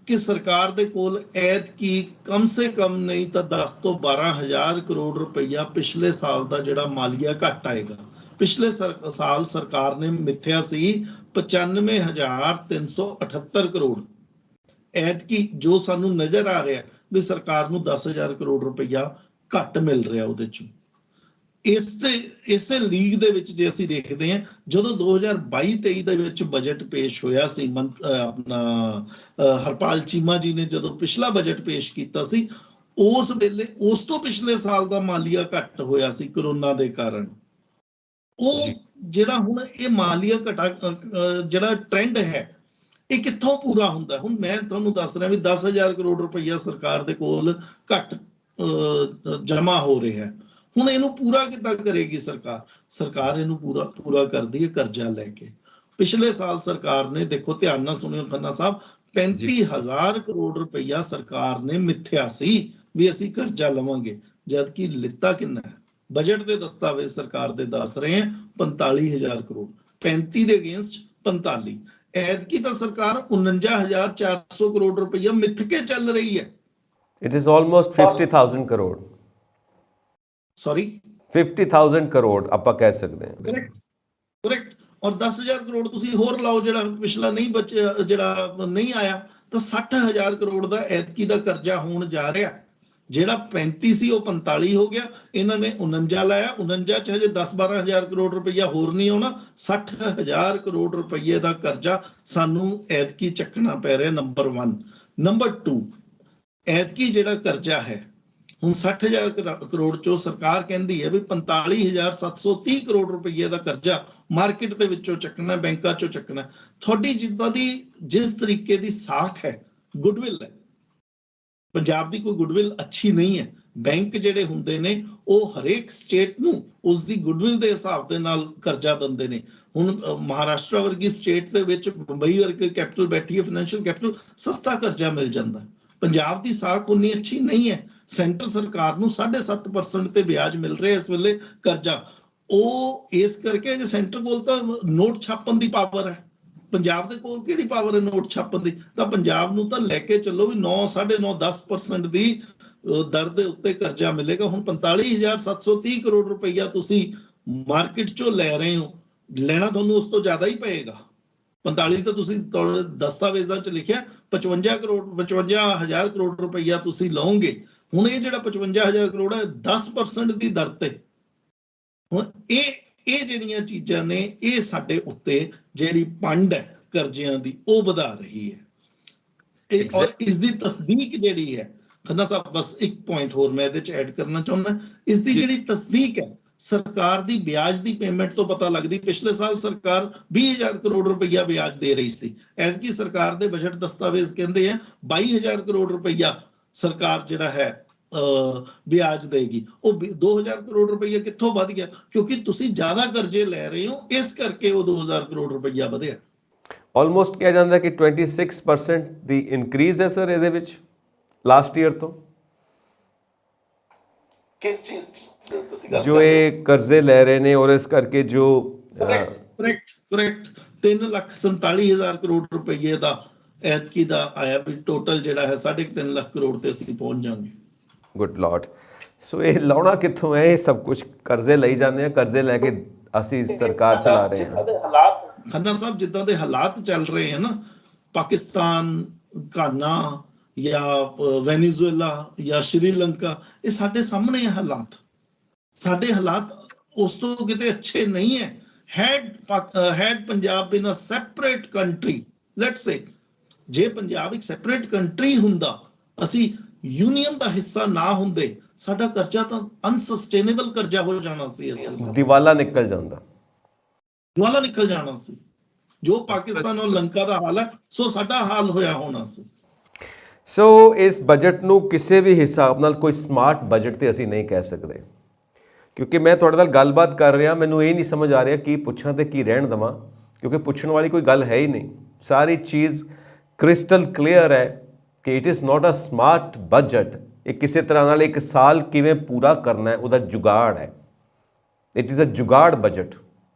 [SPEAKER 2] ਕਿ ਸਰਕਾਰ ਦੇ ਕੋਲ ਐਤਕੀ ਕਮ ਸੇ ਕਮ ਨਹੀਂ ਤਾਂ 10 ਤੋਂ 12,000 ਕਰੋੜ ਰੁਪਈਆ ਪਿਛਲੇ ਸਾਲ ਦਾ ਜਿਹੜਾ ਮਾਲੀਆ ਘੱਟ ਆਏਗਾ। ਪਿਛਲੇ ਸਾਲ ਸਰਕਾਰ ਨੇ ਮਿੱਥਿਆ ਸੀ 95,378 ਕਰੋੜ। ਐਤਕੀ ਜੋ ਸਾਨੂੰ ਨਜ਼ਰ ਆ ਰਿਹਾ ਵੀ ਸਰਕਾਰ ਨੂੰ 10,000 ਕਰੋੜ ਰੁਪਈਆ ਘੱਟ ਮਿਲ ਰਿਹਾ ਉਹਦੇ ਚੋਂ। ਇਸੇ ਲੀਗ ਦੇ ਵਿੱਚ ਜੇ ਅਸੀਂ ਦੇਖਦੇ ਹਾਂ, ਜਦੋਂ 2022-23 ਦੇ ਵਿੱਚ ਬਜਟ ਪੇਸ਼ ਹੋਇਆ ਸੀ, ਆਪਣਾ ਹਰਪਾਲ ਚੀਮਾ ਜੀ ਨੇ ਜਦੋਂ ਪਿਛਲਾ ਬਜਟ ਪੇਸ਼ ਕੀਤਾ ਸੀ, ਉਸ ਵੇਲੇ ਉਸ ਤੋਂ ਪਿਛਲੇ ਸਾਲ ਦਾ ਮਾਲੀਆ ਘੱਟ ਹੋਇਆ ਸੀ ਕਰੋਨਾ ਦੇ ਕਾਰਨ। ਉਹ ਜਿਹੜਾ ਹੁਣ ਇਹ ਮਾਲੀਆ ਘਟਾ ਜਿਹੜਾ ਟ੍ਰੈਂਡ ਹੈ ਇਹ ਕਿੱਥੋਂ ਪੂਰਾ ਹੁੰਦਾ? ਹੁਣ ਮੈਂ ਤੁਹਾਨੂੰ ਦੱਸ ਰਿਹਾ ਵੀ 10,000 ਕਰੋੜ ਰੁਪਈਆ ਸਰਕਾਰ ਦੇ ਕੋਲ ਘੱਟ ਜਮਾ ਹੋ ਰਿਹਾ। ਹੁਣ ਇਹਨੂੰ ਪੂਰਾ ਕਿੱਦਾਂ ਕਰੇਗੀ ਸਰਕਾਰ? ਸਰਕਾਰ ਇਹਨੂੰ ਪੂਰਾ ਕਰਦੀ ਹੈ ਕਰਜ਼ਾ ਲੈ ਕੇ। ਪਿਛਲੇ ਸਾਲ ਸਰਕਾਰ ਨੇ, ਦੇਖੋ ਧਿਆਨ ਨਾਲ ਸੁਣਿਓ ਖੰਨਾ ਸਾਹਿਬ, 35,000 ਕਰੋੜ ਰੁਪਈਆ ਸਰਕਾਰ ਨੇ ਮਿੱਥਿਆ ਸੀ ਵੀ ਅਸੀਂ ਕਰਜ਼ਾ ਲਵਾਂਗੇ, ਜਦਕਿ ਲਿੱਤਾ ਕਿੰਨਾ ਹੈ? ਬਜਟ ਦੇ ਦਸਤਾਵੇਜ਼ ਸਰਕਾਰ ਦੇ ਦੱਸ ਰਹੇ ਹੈ 45,000 ਕਰੋੜ। 35 ਦੇ ਅਗੇਂਸਟ 45। ਐਤਕੀ ਤਾਂ ਸਰਕਾਰ 49,400 ਕਰੋੜ ਰੁਪਈਆ ਮਿੱਥ ਕੇ ਚੱਲ ਰਹੀ ਹੈ।
[SPEAKER 1] It is almost 50,000 crore.
[SPEAKER 2] Sorry,
[SPEAKER 1] 50,000 crore ਆਪਾਂ ਕਹਿ ਸਕਦੇ ਹਾਂ।
[SPEAKER 2] ਕਰੈਕਟ। ਔਰ 10,000 ਕਰੋੜ ਤੁਸੀਂ ਹੋਰ ਲਾਓ ਜਿਹੜਾ ਪਿਛਲਾ ਨਹੀਂ ਬਚਿਆ, ਜਿਹੜਾ ਨਹੀਂ ਆਇਆ, ਤਾਂ 60,000 ਕਰੋੜ ਦਾ ਐਤਕੀ ਦਾ ਕਰਜ਼ਾ ਹੋਣ ਜਾ ਰਿਹਾ। ਜਿਹੜਾ 35 ਸੀ ਉਹ 45 ਹੋ ਗਿਆ। ਇਹਨਾਂ ਨੇ 49 ਲਾਇਆ। 49 ਚ ਹਜੇ 10-12,000 ਕਰੋੜ ਰੁਪਈਆ ਹੋਰ ਨਹੀਂ ਆਉਣਾ। 60,000 ਕਰੋੜ ਰੁਪਈਏ ਦਾ ਕਰਜ਼ਾ ਸਾਨੂੰ ਐਤਕੀ ਚੱਕਣਾ ਪੈ ਰਿਹਾ। ਨੰਬਰ 1। ਨੰਬਰ 2, ਐਤਕੀ ਜਿਹੜਾ ਕਰਜ਼ਾ ਹੈ ਹੁਣ 60,000 ਕਰੋੜ ਚੋਂ ਸਰਕਾਰ ਕਹਿੰਦੀ ਹੈ ਵੀ 45,730 ਕਰੋੜ ਰੁਪਈਏ ਦਾ ਕਰਜ਼ਾ ਮਾਰਕੀਟ ਦੇ ਵਿੱਚੋਂ ਚੱਕਣਾ, ਬੈਂਕਾਂ ਚੋਂ ਚੱਕਣਾ। ਤੁਹਾਡੀ ਜਿੱਦਾਂ ਦੀ ਜਿਸ ਤਰੀਕੇ ਦੀ ਸਾਖ ਹੈ, ਗੁੱਡਵਿਲ ਹੈ, ਪੰਜਾਬ ਦੀ ਕੋਈ ਗੁੱਡਵਿਲ ਅੱਛੀ ਨਹੀਂ ਹੈ। ਬੈਂਕ ਜਿਹੜੇ ਹੁੰਦੇ ਨੇ ਉਹ ਹਰੇਕ ਸਟੇਟ ਨੂੰ ਉਸ ਦੀ ਗੁੱਡਵਿਲ ਦੇ ਹਿਸਾਬ ਦੇ ਨਾਲ ਕਰਜ਼ਾ ਦਿੰਦੇ ਨੇ। ਹੁਣ ਮਹਾਰਾਸ਼ਟਰ ਵਰਗੀ ਸਟੇਟ ਦੇ ਵਿੱਚ, ਮੁੰਬਈ ਵਰਗੀ ਕੈਪੀਟਲ ਬੈਠੀ ਹੈ, ਫਾਈਨੈਂਸ਼ੀਅਲ ਕੈਪੀਟਲ, ਸਸਤਾ ਕਰਜ਼ਾ ਮਿਲ ਜਾਂਦਾ। ਪੰਜਾਬ ਦੀ ਸਾਖ ਉਨੀ ਅੱਛੀ ਨਹੀਂ ਹੈ। ਸੈਂਟਰ ਸਰਕਾਰ ਨੂੰ 7.5% ਤੇ ਵਿਆਜ ਮਿਲ ਰਿਹਾ ਇਸ ਵੇਲੇ ਕਰਜ਼ਾ। ਉਹ ਇਸ ਕਰਕੇ ਜੇ ਸੈਂਟਰ ਕੋਲ ਤਾਂ ਨੋਟ ਛਾਪਣ ਦੀ ਪਾਵਰ ਹੈ, ਪੰਜਾਬ ਦੇ ਕੋਲ ਕਿਹੜੀ ਪਾਵਰ ਹੈ ਨੋਟ ਛਾਪਣ ਦੀ? ਤਾਂ ਪੰਜਾਬ ਨੂੰ ਤਾਂ ਲੈ ਕੇ ਚੱਲੋ ਵੀ 9, 9.5, 10% ਦੀ ਦਰ ਦੇ ਉੱਤੇ ਕਰਜ਼ਾ ਮਿਲੇਗਾ। ਹੁਣ 45,730 ਕਰੋੜ ਰੁਪਈਆ ਤੁਸੀਂ ਮਾਰਕੀਟ ਚੋਂ ਲੈ ਰਹੇ ਹੋ, ਲੈਣਾ ਤੁਹਾਨੂੰ ਉਸ ਤੋਂ ਜ਼ਿਆਦਾ ਹੀ ਪਏਗਾ। 45 ਤਾਂ ਤੁਸੀਂ ਦਸਤਾਵੇਜ਼ਾਂ 'ਚ ਲਿਖਿਆ 55,000 ਕਰੋੜ ਰੁਪਈਆ ਤੁਸੀਂ ਲਓਗੇ। ਹੁਣ ਇਹ ਜਿਹੜਾ 55,000 ਕਰੋੜ ਹੈ 10% ਦੀ ਦਰ ਤੇ। ਹੁਣ ਇਹ ਜਿਹੜੀਆਂ ਚੀਜ਼ਾਂ ਨੇ ਇਹ ਸਾਡੇ ਉੱਤੇ ਜਿਹੜੀ ਪੰਡ ਹੈ ਕਰਜ਼ਿਆਂ ਦੀ ਉਹ ਵਧਾ ਰਹੀ ਹੈ। ਔਰ ਇਸ ਦੀ ਤਸਦੀਕ ਜਿਹੜੀ ਹੈ ਖੰਨਾ ਸਾਹਿਬ, ਬਸ ਇੱਕ ਪੁਆਇੰਟ ਹੋਰ ਮੈਂ ਇਹਦੇ 'ਚ ਐਡ ਕਰਨਾ ਚਾਹੁੰਦਾ। ਇਸ ਦੀ ਜਿਹੜੀ ਤਸਦੀਕ ਹੈ ਸਰਕਾਰ ਦੀ ਵਿਆਜ ਦੀ ਪੇਮੈਂਟ ਤੋਂ ਪਤਾ ਲੱਗਦੀ। ਪਿਛਲੇ ਸਾਲ ਸਰਕਾਰ 20,000 ਕਰੋੜ ਰੁਪਈਆ ਵਿਆਜ ਦੇ ਰਹੀ ਸੀ। ਐਤਕੀ ਸਰਕਾਰ ਦੇ ਬਜਟ ਦਸਤਾਵੇਜ਼ ਕਹਿੰਦੇ ਆ 22,000 ਕਰੋੜ ਰੁਪਈਆ ਸਰਕਾਰ ਜਿਹੜਾ ਹੈ ਵਿਆਜ ਦੇਗੀ। ਉਹ 2,000 ਕਰੋੜ ਰੁਪਈਆ ਕਿੱਥੋਂ ਵੱਧ ਗਿਆ? ਕਿਉਂਕਿ ਤੁਸੀਂ ਜ਼ਿਆਦਾ ਕਰਜ਼ੇ ਲੈ ਰਹੇ ਹੋ, ਇਸ ਕਰਕੇ ਉਹ 2,000 ਕਰੋੜ ਰੁਪਈਆ ਵਧਿਆ।
[SPEAKER 1] ਆਲਮੋਸਟ ਕਿਹਾ ਜਾਂਦਾ ਕਿ 26% ਦੀ ਇਨਕਰੀਜ਼ ਹੈ ਸਰ ਇਹਦੇ ਵਿੱਚ ਲਾਸਟ ਈਅਰ ਤੋਂ।
[SPEAKER 2] ਕਿਸ ਚੀਜ਼ ਤੁਸੀਂ ਗੱਲ
[SPEAKER 1] ਜੋ ਇਹ ਕਰਜ਼ੇ ਲੈ ਰਹੇ ਨੇ ਔਰ ਇਸ ਕਰਕੇ ਜੋ ਕਰੈਕਟ 3,47,000 ਕਰੋੜ ਰੁਪਈਏ ਦਾ ਐਤਕੀ ਦਾ ਆਇਆ ਵੀ ਟੋਟਲ ਜਿਹੜਾ ਹੈ 3.5 ਲੱਖ ਕਰੋੜ ਤੇ ਅਸੀਂ ਪਹੁੰਚ ਜਾਵਾਂਗੇ। Good Lord. ਸੋ ਇਹ ਲਾਉਣਾ ਕਿੱਥੋਂ ਹੈ? ਇਹ ਸਭ ਕੁਝ ਕਰਜ਼ੇ ਲਈ ਜਾਂਦੇ ਆ, ਕਰਜ਼ੇ ਲੈ ਕੇ ਅਸੀਂ ਸਰਕਾਰ ਚਲਾ ਰਹੇ ਹਾਂ।
[SPEAKER 2] ਖੰਨਾ ਸਾਹਿਬ ਜਿੱਦਾਂ ਦੇ ਹਾਲਾਤ ਚੱਲ ਰਹੇ ਹਨ ਨਾ, ਪਾਕਿਸਤਾਨ, ਘਾਨਾ ਜਾਂ ਵੈਨੀਜ਼ੁਏਲਾ ਜਾਂ ਸ਼੍ਰੀਲੰਕਾ, ਇਹ ਸਾਡੇ ਸਾਹਮਣੇ ਹੈ ਹਾਲਾਤ। ਸਾਡੇ ਹਾਲਾਤ ਉਸ ਤੋਂ ਕਿਤੇ ਅੱਛੇ ਨਹੀਂ ਹੈ। Had Punjab in a separate country, let's say, ਜੇ ਪੰਜਾਬ ਇੱਕ ਸੈਪਰੇਟ ਕੰਟਰੀ ਹੁੰਦਾ, ਅਸੀਂ ਯੂਨੀਅਨ ਦਾ ਹਿੱਸਾ ਨਾ ਹੁੰਦੇ, ਸਾਡਾ ਕਰਜ਼ਾ ਤਾਂ ਅਨਸਸਟੇਨੇਬਲ ਕਰਜ਼ਾ ਹੋ ਜਾਣਾ ਸੀ। ਅਸੀਂ
[SPEAKER 1] ਦਿਵਾਲਾ ਨਿਕਲ ਜਾਂਦਾ,
[SPEAKER 2] ਦਿਵਾਲਾ ਨਿਕਲ ਜਾਣਾ ਸੀ। ਜੋ ਪਾਕਿਸਤਾਨ ਔਰ ਲੰਕਾ ਦਾ ਹਾਲ ਹੈ, ਸੋ ਸਾਡਾ ਹਾਲ ਹੋਇਆ ਹੋਣਾ ਸੀ।
[SPEAKER 1] ਸੋ ਇਸ ਬਜਟ ਨੂੰ ਕਿਸੇ ਵੀ ਹਿਸਾਬ ਨਾਲ ਕੋਈ ਸਮਾਰਟ ਬਜਟ ਤੇ ਅਸੀਂ ਨਹੀਂ ਕਹਿ ਸਕਦੇ, ਕਿਉਂਕਿ ਮੈਂ ਤੁਹਾਡੇ ਨਾਲ ਗੱਲਬਾਤ ਕਰ ਰਿਹਾ, ਮੈਨੂੰ ਇਹ ਨਹੀਂ ਸਮਝ ਆ ਰਿਹਾ ਕੀ ਪੁੱਛਾਂ ਤੇ ਕੀ ਰਹਿਣ ਦੇਵਾਂ, ਕਿਉਂਕਿ ਪੁੱਛਣ ਵਾਲੀ ਕੋਈ ਗੱਲ ਹੈ ਹੀ ਨਹੀਂ। ਸਾਰੀ ਚੀਜ਼ ਕ੍ਰਿਸਟਲ ਕਲੀਅਰ ਹੈ ਕਿ it is not a smart budget. ਇਹ ਕਿਸੇ ਤਰ੍ਹਾਂ ਨਾਲ ਇੱਕ ਸਾਲ ਕਿਵੇਂ ਪੂਰਾ ਕਰਨਾ ਹੈ ਉਹਦਾ ਜੁਗਾੜ ਹੈ। ਇਟ ਇਜ਼ ਅ ਜੁਗਾੜ budget.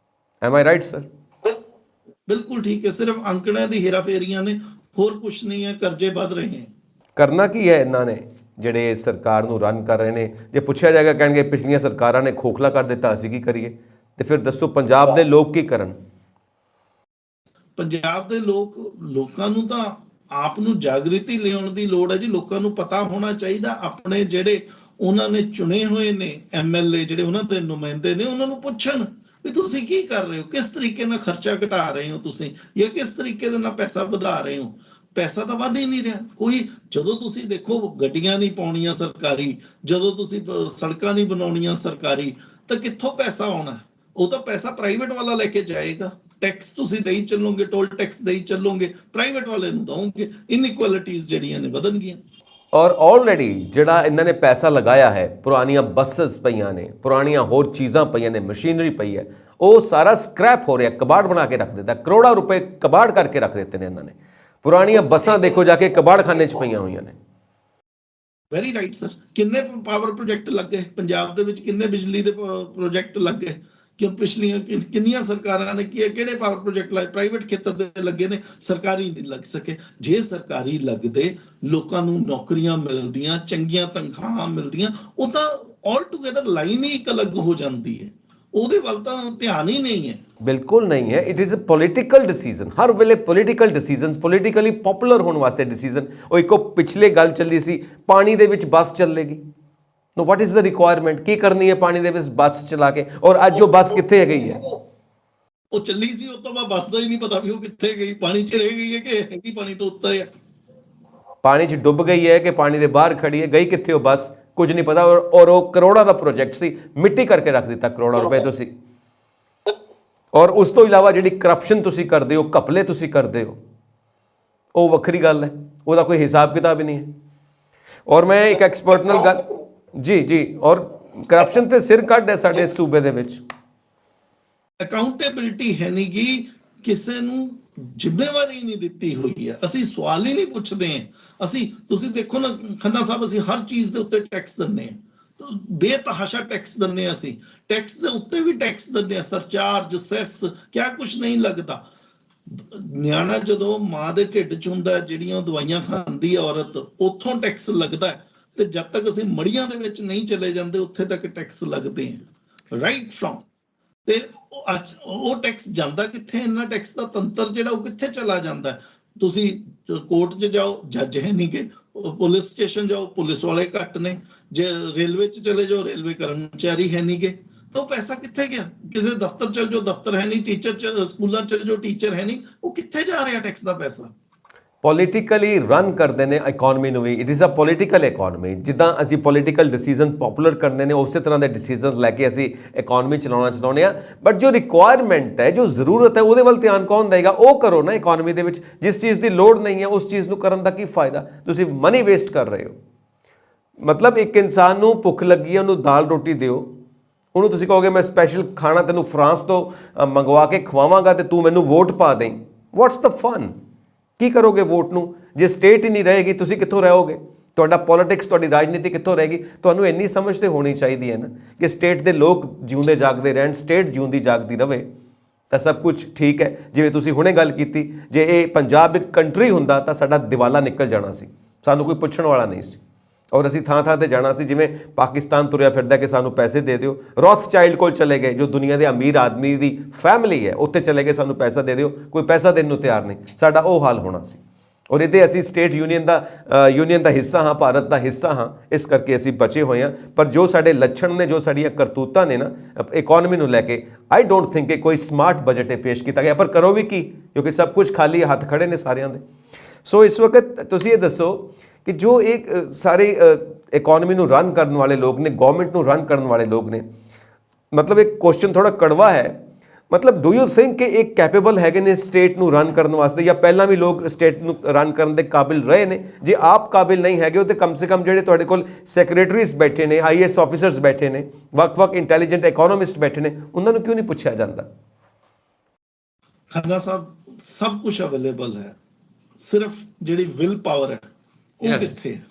[SPEAKER 1] M I right sir?
[SPEAKER 2] ਬਿਲਕੁਲ ਠੀਕ ਹੈ। ਸਿਰਫ ਅੰਕੜਿਆਂ ਦੀ ਹੇਰਾਫੇਰੀਆਂ ਨੇ, ਹੋਰ ਕੁਝ ਨਹੀਂ ਹੈ। ਕਰਜ਼ੇ ਵੱਧ ਰਹੇ ਹਨ।
[SPEAKER 1] ਕਰਨਾ ਕੀ ਹੈ ਇਹਨਾਂ ਨੇ ਜਿਹੜੇ ਸਰਕਾਰ ਨੂੰ ਰਨ ਕਰ ਰਹੇ ਨੇ? ਜੇ ਪੁੱਛਿਆ ਜਾਏਗਾ ਕਹਿਣਗੇ ਪਿਛਲੀਆਂ ਸਰਕਾਰਾਂ ਨੇ ਖੋਖਲਾ ਕਰ ਦਿੱਤਾ, ਅਸੀਂ ਕੀ ਕਰੀਏ? ਤੇ ਫਿਰ ਦੱਸੋ ਪੰਜਾਬ ਦੇ ਲੋਕ ਕੀ ਕਰਨ?
[SPEAKER 2] ਪੰਜਾਬ ਦੇ ਲੋਕਾਂ ਨੂੰ ਤਾਂ ਆਪ ਨੂੰ ਜਾਗ੍ਰਿਤੀ ਲਿਆਉਣ ਦੀ ਲੋੜ ਹੈ ਜੀ। ਲੋਕਾਂ ਨੂੰ ਪਤਾ ਹੋਣਾ ਚਾਹੀਦਾ, ਆਪਣੇ ਜਿਹੜੇ ਉਹਨਾਂ ਨੇ ਚੁਣੇ ਹੋਏ ਨੇ ਐਮਐਲਏ, ਜਿਹੜੇ ਉਹਨਾਂ ਦੇ ਨੁਮਾਇੰਦੇ ਨੇ, ਉਹਨਾਂ ਨੂੰ ਪੁੱਛਣ ਵੀ ਤੁਸੀਂ ਕੀ ਕਰ ਰਹੇ ਹੋ, ਕਿਸ ਤਰੀਕੇ ਨਾਲ ਖਰਚਾ ਘਟਾ ਰਹੇ ਹੋ ਤੁਸੀਂ, ਜਾਂ ਕਿਸ ਤਰੀਕੇ ਦੇ ਨਾਲ ਪੈਸਾ ਵਧਾ ਰਹੇ ਹੋ। ਪੈਸਾ ਤਾਂ ਵੱਧ ਹੀ ਨਹੀਂ ਰਿਹਾ ਕੋਈ। ਜਦੋਂ ਤੁਸੀਂ ਦੇਖੋ ਗੱਡੀਆਂ ਨਹੀਂ ਪਾਉਣੀਆਂ ਸਰਕਾਰੀ, ਜਦੋਂ ਤੁਸੀਂ ਸੜਕਾਂ ਨਹੀਂ ਬਣਾਉਣੀਆਂ ਸਰਕਾਰੀ, ਤਾਂ ਕਿੱਥੋਂ ਪੈਸਾ ਆਉਣਾ? ਉਹ ਤਾਂ ਪੈਸਾ ਪ੍ਰਾਈਵੇਟ ਵਾਲਾ ਲੈ ਕੇ ਜਾਏਗਾ। ਟੈਕਸ ਤੁਸੀਂ ਦੇਈ ਚੱਲੋਗੇ, ਟੋਲ ਟੈਕਸ ਦੇਈ ਚੱਲੋਗੇ, ਪ੍ਰਾਈਵੇਟ ਵਾਲੇ ਨੂੰ ਦਓਗੇ, ਇਨਇਕੁਐਲਿਟੀਜ਼ ਜਿਹੜੀਆਂ ਨੇ ਵਧਣਗੀਆਂ।
[SPEAKER 1] ਔਰ ਆਲਰੇਡੀ ਜਿਹੜਾ ਇਹਨਾਂ ਨੇ ਪੈਸਾ ਲਗਾਇਆ ਹੈ, ਪੁਰਾਣੀਆਂ ਬੱਸਸ ਪਈਆਂ ਨੇ, ਪੁਰਾਣੀਆਂ ਹੋਰ ਚੀਜ਼ਾਂ ਪਈਆਂ ਨੇ, ਮਸ਼ੀਨਰੀ ਪਈ ਹੈ, ਉਹ ਸਾਰਾ ਸਕ੍ਰੈਪ ਹੋ ਰਿਹਾ, ਕਬਾੜ ਬਣਾ ਕੇ ਰੱਖ ਦਿੱਤਾ। ਕਰੋੜਾਂ ਰੁਪਏ ਕਬਾੜ ਕਰਕੇ ਰੱਖ ਦਿੱਤੇ ਨੇ ਇਹਨਾਂ ਨੇ। ਪੁਰਾਣੀਆਂ ਬੱਸਾਂ ਦੇਖੋ ਜਾ ਕੇ ਕਬਾੜਖਾਨੇ 'ਚ ਪਈਆਂ ਹੋਈਆਂ ਨੇ।
[SPEAKER 2] Very right sir. ਕਿੰਨੇ ਪਾਵਰ ਪ੍ਰੋਜੈਕਟ ਲੱਗੇ ਪੰਜਾਬ ਦੇ ਵਿੱਚ? ਕਿੰਨੇ ਬਿਜਲੀ ਦੇ ਪ੍ਰੋਜੈਕਟ ਲੱਗੇ? ਕਿ ਪਿਛਲੀਆਂ ਕਿੰਨੀਆਂ ਸਰਕਾਰਾਂ ਨੇ ਕਿਹੜੇ ਪਾਵਰ ਪ੍ਰੋਜੈਕਟ ਲਾਏ? ਪ੍ਰਾਈਵੇਟ ਖੇਤਰ ਦੇ ਲੱਗੇ ਨੇ, ਸਰਕਾਰੀ ਨਹੀਂ ਲੱਗ ਸਕੇ। ਜੇ ਸਰਕਾਰੀ ਲੱਗਦੇ, ਲੋਕਾਂ ਨੂੰ ਨੌਕਰੀਆਂ ਮਿਲਦੀਆਂ, ਚੰਗੀਆਂ ਤਨਖਾਹਾਂ ਮਿਲਦੀਆਂ, ਉਹ ਤਾਂ ਆਲ ਟੂਗੇਦਰ ਲਾਈਨ ਹੀ ਇੱਕ ਅਲੱਗ ਹੋ ਜਾਂਦੀ ਹੈ। ਉਹਦੇ ਵੱਲ ਤਾਂ ਧਿਆਨ ਹੀ ਨਹੀਂ ਹੈ।
[SPEAKER 1] ਬਿਲਕੁਲ ਨਹੀਂ ਹੈ। It is a political decision. ਹਰ ਵੇਲੇ ਪੋਲੀਟੀਕਲ ਡਿਸੀਜਨਸ, ਪੋਲੀਟੀਕਲੀ ਪਪੂਲਰ ਹੋਣ ਵਾਸਤੇ ਡਿਸੀਜਨ। ਉਹ ਇੱਕੋ ਪਿਛਲੇ ਗੱਲ ਚੱਲੀ ਸੀ, ਪਾਣੀ ਦੇ ਵਿੱਚ ਬੱਸ ਚੱਲੇਗੀ। ਨੋ, ਵਾਟ ਇਜ਼ ਦ ਰਿਕੁਆਇਰਮੈਂਟ? ਕੀ ਕਰਨੀ ਹੈ ਪਾਣੀ ਦੇ ਵਿੱਚ ਬੱਸ ਚਲਾ ਕੇ? ਔਰ ਅੱਜ ਉਹ ਬੱਸ ਕਿੱਥੇ ਗਈ ਹੈ?
[SPEAKER 2] ਉਹ ਚੱਲੀ ਸੀ, ਉਹ ਤਾਂ ਬੱਸ ਦਾ ਹੀ ਨਹੀਂ ਪਤਾ ਵੀ ਉਹ ਕਿੱਥੇ ਗਈ। ਪਾਣੀ 'ਚ ਰਹਿ ਗਈ ਹੈ ਕਿ ਹੈਗੀ ਪਾਣੀ ਤੋਂ ਉੱਤੇ ਹੈ? ਪਾਣੀ
[SPEAKER 1] 'ਚ ਡੁੱਬ ਗਈ ਹੈ ਕਿ ਪਾਣੀ ਦੇ ਬਾਹਰ ਖੜੀ ਹੈ? ਗਈ ਕਿੱਥੇ ਉਹ ਬੱਸ? ਕੁਝ ਨਹੀਂ ਪਤਾ। ਔਰ ਉਹ ਕਰੋੜਾਂ ਦਾ ਪ੍ਰੋਜੈਕਟ ਸੀ, ਮਿੱਟੀ ਕਰਕੇ ਰੱਖ ਦਿੱਤਾ ਕਰੋੜਾਂ ਰੁਪਏ ਤੁਸੀਂ। ਔਰ ਉਸ ਤੋਂ ਇਲਾਵਾ ਜਿਹੜੀ ਕਰਪਸ਼ਨ ਤੁਸੀਂ ਕਰਦੇ ਹੋ, ਘਪਲੇ ਤੁਸੀਂ ਕਰਦੇ ਹੋ, ਉਹ ਵੱਖਰੀ ਗੱਲ ਹੈ। ਉਹਦਾ ਕੋਈ ਹਿਸਾਬ ਕਿਤਾਬ ਹੀ ਨਹੀਂ ਹੈ। ਔਰ ਮੈਂ ਇੱਕ ਐਕਸਪਰਟ ਨਾਲ ਗੱਲ ਜੀ ਔਰ ਕਰਪਸ਼ਨ ਤੇ ਸਿਰ ਕੱਢ ਹੈ ਸਾਡੇ ਸੂਬੇ ਦੇ ਵਿੱਚ।
[SPEAKER 2] ਅਕਾਊਂਟੇਬਿਲਿਟੀ ਹੈ ਨਹੀਂ ਗੀ, ਕਿਸੇ ਨੂੰ ਜ਼ਿੰਮੇਵਾਰੀ ਨਹੀਂ ਦਿੱਤੀ ਹੋਈ ਹੈ। ਅਸੀਂ ਸਵਾਲ ਹੀ ਨਹੀਂ ਪੁੱਛਦੇ ਹਾਂ। ਤੁਸੀਂ ਦੇਖੋ ਨਾ ਖੰਨਾ ਸਾਹਿਬ, ਅਸੀਂ ਹਰ ਚੀਜ਼ ਦੇ ਉੱਤੇ ਟੈਕਸ ਦਿੰਦੇ ਹਾਂ, ਬੇਤਹਾਸ਼ਾ ਟੈਕਸ ਦਿੰਦੇ ਹਾਂ। ਅਸੀਂ ਟੈਕਸ ਦੇ ਉੱਤੇ ਵੀ ਟੈਕਸ ਦਿੰਦੇ ਹਾਂ, ਸਰਚਾਰਜ, ਸੈਸ, ਕਿਆ ਕੁਛ ਨਹੀਂ ਲੱਗਦਾ। ਨਿਆਣਾ ਜਦੋਂ ਮਾਂ ਦੇ ਢਿੱਡ 'ਚ ਹੁੰਦਾ, ਜਿਹੜੀਆਂ ਦਵਾਈਆਂ ਖਾਂਦੀ ਹੈ ਔਰਤ, ਉੱਥੋਂ ਟੈਕਸ ਲੱਗਦਾ। ਤੇ ਜਦ ਤੱਕ ਅਸੀਂ ਮੜੀਆਂ ਦੇ ਵਿੱਚ ਨਹੀਂ ਚਲੇ ਜਾਂਦੇ, ਉੱਥੇ ਤੱਕ ਟੈਕਸ ਲੱਗਦੇ ਆ, ਰਾਈਟ ਫਰੋਮ। ਤੇ ਉਹ ਟੈਕਸ ਜਾਂਦਾ ਕਿੱਥੇ? ਇੰਨਾ ਟੈਕਸ ਦਾ ਤੰਤਰ ਜਿਹੜਾ ਉਹ ਕਿੱਥੇ ਚਲਾ ਜਾਂਦਾ? ਤੁਸੀਂ ਕੋਰਟ 'ਚ ਜਾਓ, ਜੱਜ ਹੈ ਨਹੀਂ ਗੇ। ਪੁਲਿਸ ਸਟੇਸ਼ਨ ਜਾਓ, ਪੁਲਿਸ ਵਾਲੇ ਘੱਟ ਨੇ। ਜੇ ਰੇਲਵੇ 'ਚ ਚਲੇ ਜਾਓ, ਰੇਲਵੇ ਕਰਮਚਾਰੀ ਹੈ ਨਹੀਂ ਗੇ। ਤਾਂ ਉਹ ਪੈਸਾ ਕਿੱਥੇ ਗਿਆ? ਕਿਸੇ ਦਫ਼ਤਰ ਚਲ ਜਾਓ, ਦਫ਼ਤਰ ਹੈ ਨਹੀਂ। ਸਕੂਲਾਂ ਚਲ ਜਾਓ, ਟੀਚਰ ਹੈ ਨਹੀਂ। ਉਹ ਕਿੱਥੇ ਜਾ ਰਿਹਾ ਟੈਕਸ ਦਾ ਪੈਸਾ?
[SPEAKER 1] ਪੋਲੀਟੀਕਲੀ ਰਨ ਕਰਦੇ ਨੇ ਇਕਨੋਮੀ ਨੂੰ ਵੀ। It is a political economy. ਜਿੱਦਾਂ ਅਸੀਂ ਪੋਲੀਟੀਕਲ ਡਿਸੀਜਨ ਪਪੂਲਰ ਕਰਨੇ ਨੇ, ਉਸੇ ਤਰ੍ਹਾਂ ਦੇ ਡਿਸੀਜਨ ਲੈ ਕੇ ਅਸੀਂ ਇਕਨੋਮੀ ਚਲਾਉਂਦੇ ਆ। ਬਟ ਜੋ ਰਿਕੁਆਇਰਮੈਂਟ ਹੈ, ਜੋ ਜ਼ਰੂਰਤ ਹੈ, ਉਹਦੇ ਵੱਲ ਧਿਆਨ ਕੌਣ ਦੇਗਾ? ਉਹ ਕਰੋ ਨਾ ਇਕਨੋਮੀ ਦੇ ਵਿੱਚ। ਜਿਸ ਚੀਜ਼ ਦੀ ਲੋੜ ਨਹੀਂ ਹੈ, ਉਸ ਚੀਜ਼ ਨੂੰ ਕਰਨ ਦਾ ਕੀ ਫਾਇਦਾ? ਤੁਸੀਂ ਮਨੀ ਵੇਸਟ ਕਰ ਰਹੇ ਹੋ। ਮਤਲਬ ਇੱਕ ਇਨਸਾਨ ਨੂੰ ਭੁੱਖ ਲੱਗੀ ਹੈ, ਉਹਨੂੰ ਦਾਲ ਰੋਟੀ ਦਿਓ, ਉਹਨੂੰ ਤੁਸੀਂ ਕਹੋਗੇ ਮੈਂ ਸਪੈਸ਼ਲ ਖਾਣਾ ਤੈਨੂੰ ਫਰਾਂਸ ਤੋਂ ਮੰਗਵਾ ਕੇ ਖਵਾਵਾਂਗਾ ਤੇ ਤੂੰ ਮੈਨੂੰ ਵੋਟ ਪਾ ਦੇਂ। ਵਾਟਸ ਦ ਫਨ? ਕੀ ਕਰੋਗੇ ਵੋਟ ਨੂੰ? ਜੇ ਸਟੇਟ ਹੀ ਨਹੀਂ ਰਹੇਗੀ, ਤੁਸੀਂ ਕਿੱਥੋਂ ਰਹੋਗੇ? ਤੁਹਾਡਾ ਪੋਲਿਟਿਕਸ, ਤੁਹਾਡੀ ਰਾਜਨੀਤੀ ਕਿੱਥੋਂ ਰਹੇਗੀ? ਤੁਹਾਨੂੰ ਇੰਨੀ ਸਮਝ ਤੇ ਹੋਣੀ ਚਾਹੀਦੀ ਹੈ ਨਾ ਕਿ ਸਟੇਟ ਦੇ ਲੋਕ ਜਿਉਂਦੇ ਜਾਗਦੇ ਰਹਿਣ, ਸਟੇਟ ਜਿਉਂਦੀ ਜਾਗਦੀ ਰਵੇ, ਤਾਂ ਸਭ ਕੁਝ ਠੀਕ ਹੈ। ਜਿਵੇਂ ਤੁਸੀਂ ਹੁਣੇ ਗੱਲ ਕੀਤੀ, ਜੇ ਇਹ ਪੰਜਾਬ ਇੱਕ ਕੰਟਰੀ ਹੁੰਦਾ ਤਾਂ ਸਾਡਾ ਦਿਵਾਲਾ ਨਿਕਲ ਜਾਣਾ ਸੀ, ਸਾਨੂੰ ਕੋਈ ਪੁੱਛਣ ਵਾਲਾ ਨਹੀਂ ਸੀ। ਔਰ ਅਸੀਂ ਥਾਂ ਤੇ ਜਾਣਾ ਸੀ, ਜਿਵੇਂ ਪਾਕਿਸਤਾਨ ਤੁਰਿਆ ਫਿਰਦਾ ਕਿ ਸਾਨੂੰ ਪੈਸੇ ਦੇ ਦਿਓ, ਰੌਥਚਾਈਲਡ ਕੋਲ ਚਲੇ ਗਏ ਜੋ ਦੁਨੀਆ ਦੇ ਅਮੀਰ ਆਦਮੀ ਦੀ ਫੈਮਿਲੀ ਹੈ, ਉੱਥੇ ਚਲੇ ਗਏ ਸਾਨੂੰ ਪੈਸਾ ਦੇ ਦਿਓ, ਕੋਈ ਪੈਸਾ ਦੇਣ ਨੂੰ ਤਿਆਰ ਨਹੀਂ। ਸਾਡਾ ਉਹ ਹਾਲ ਹੋਣਾ ਸੀ। ਔਰ ਇਹਦੇ ਅਸੀਂ ਸਟੇਟ ਯੂਨੀਅਨ ਦਾ ਹਿੱਸਾ ਹਾਂ, ਭਾਰਤ ਦਾ ਹਿੱਸਾ ਹਾਂ, ਇਸ ਕਰਕੇ ਅਸੀਂ ਬਚੇ ਹੋਏ ਹਾਂ। ਪਰ ਜੋ ਸਾਡੇ ਲੱਛਣ ਨੇ, ਜੋ ਸਾਡੀਆਂ ਕਰਤੂਤਾਂ ਨੇ ਨਾ ਇਕੋਨਮੀ ਨੂੰ ਲੈ ਕੇ, ਆਈ ਡੋਂਟ ਥਿੰਕ ਕਿ ਕੋਈ ਸਮਾਰਟ ਬਜਟ ਪੇਸ਼ ਕੀਤਾ ਗਿਆ। ਪਰ ਕਰੋ ਵੀ ਕੀ, ਕਿਉਂਕਿ ਸਭ ਕੁਝ ਖਾਲੀ ਹੱਥ ਖੜੇ ਨੇ ਸਾਰਿਆਂ ਦੇ। ਸੋ ਇਸ ਵਕਤ ਤੁਸੀਂ ਇਹ ਦੱਸੋ ਕਿ ਜੋ ਇੱਕ ਸਾਰੇ ਇਕੋਨਮੀ ਨੂੰ ਰਨ ਕਰਨ ਵਾਲੇ ਲੋਕ ਨੇ, ਗਵਰਨਮੈਂਟ ਨੂੰ ਰਨ ਕਰਨ ਵਾਲੇ ਲੋਕ ਨੇ, ਮਤਲਬ ਇੱਕ ਕੁਐਸਚਨ ਥੋੜਾ ਕੜਵਾ ਹੈ, ਮਤਲਬ ਡੂ ਯੂ ਥਿੰਕ ਕਿ ਇਹ ਕੈਪੇਬਲ ਹੈਗੇ ਨੇ ਸਟੇਟ ਨੂੰ ਰਨ ਕਰਨ ਵਾਸਤੇ, ਜਾਂ ਪਹਿਲਾਂ ਵੀ ਲੋਕ ਸਟੇਟ ਨੂੰ ਰਨ ਕਰਨ ਦੇ ਕਾਬਿਲ ਰਹੇ ਨੇ? ਜੇ ਆਪ ਕਾਬਿਲ ਨਹੀਂ ਹੈਗੇ ਹੋ ਤੇ ਕਮ ਸੇ ਕਮ ਜਿਹੜੇ ਤੁਹਾਡੇ ਕੋਲ ਸੈਕਟਰੀਜ਼ ਬੈਠੇ ਨੇ, IAS ਆਫੀਸਰਸ ਬੈਠੇ ਨੇ, ਵੱਖ-ਵੱਖ ਇੰਟੈਲੀਜੈਂਟ ਇਕੋਨੋਮਿਸਟ ਬੈਠੇ ਨੇ, ਉਹਨਾਂ ਨੂੰ ਕਿਉਂ ਨਹੀਂ ਪੁੱਛਿਆ ਜਾਂਦਾ?
[SPEAKER 2] ਖੰਨਾ ਸਾਹਿਬ, ਸਭ ਕੁਝ ਅਵੇਲੇਬਲ ਹੈ, ਸਿਰਫ ਜਿਹੜੀ ਵਿਲ ਪਾਵਰ ਹੈ ਉਹ ਕਿੱਥੇ ਹੈ?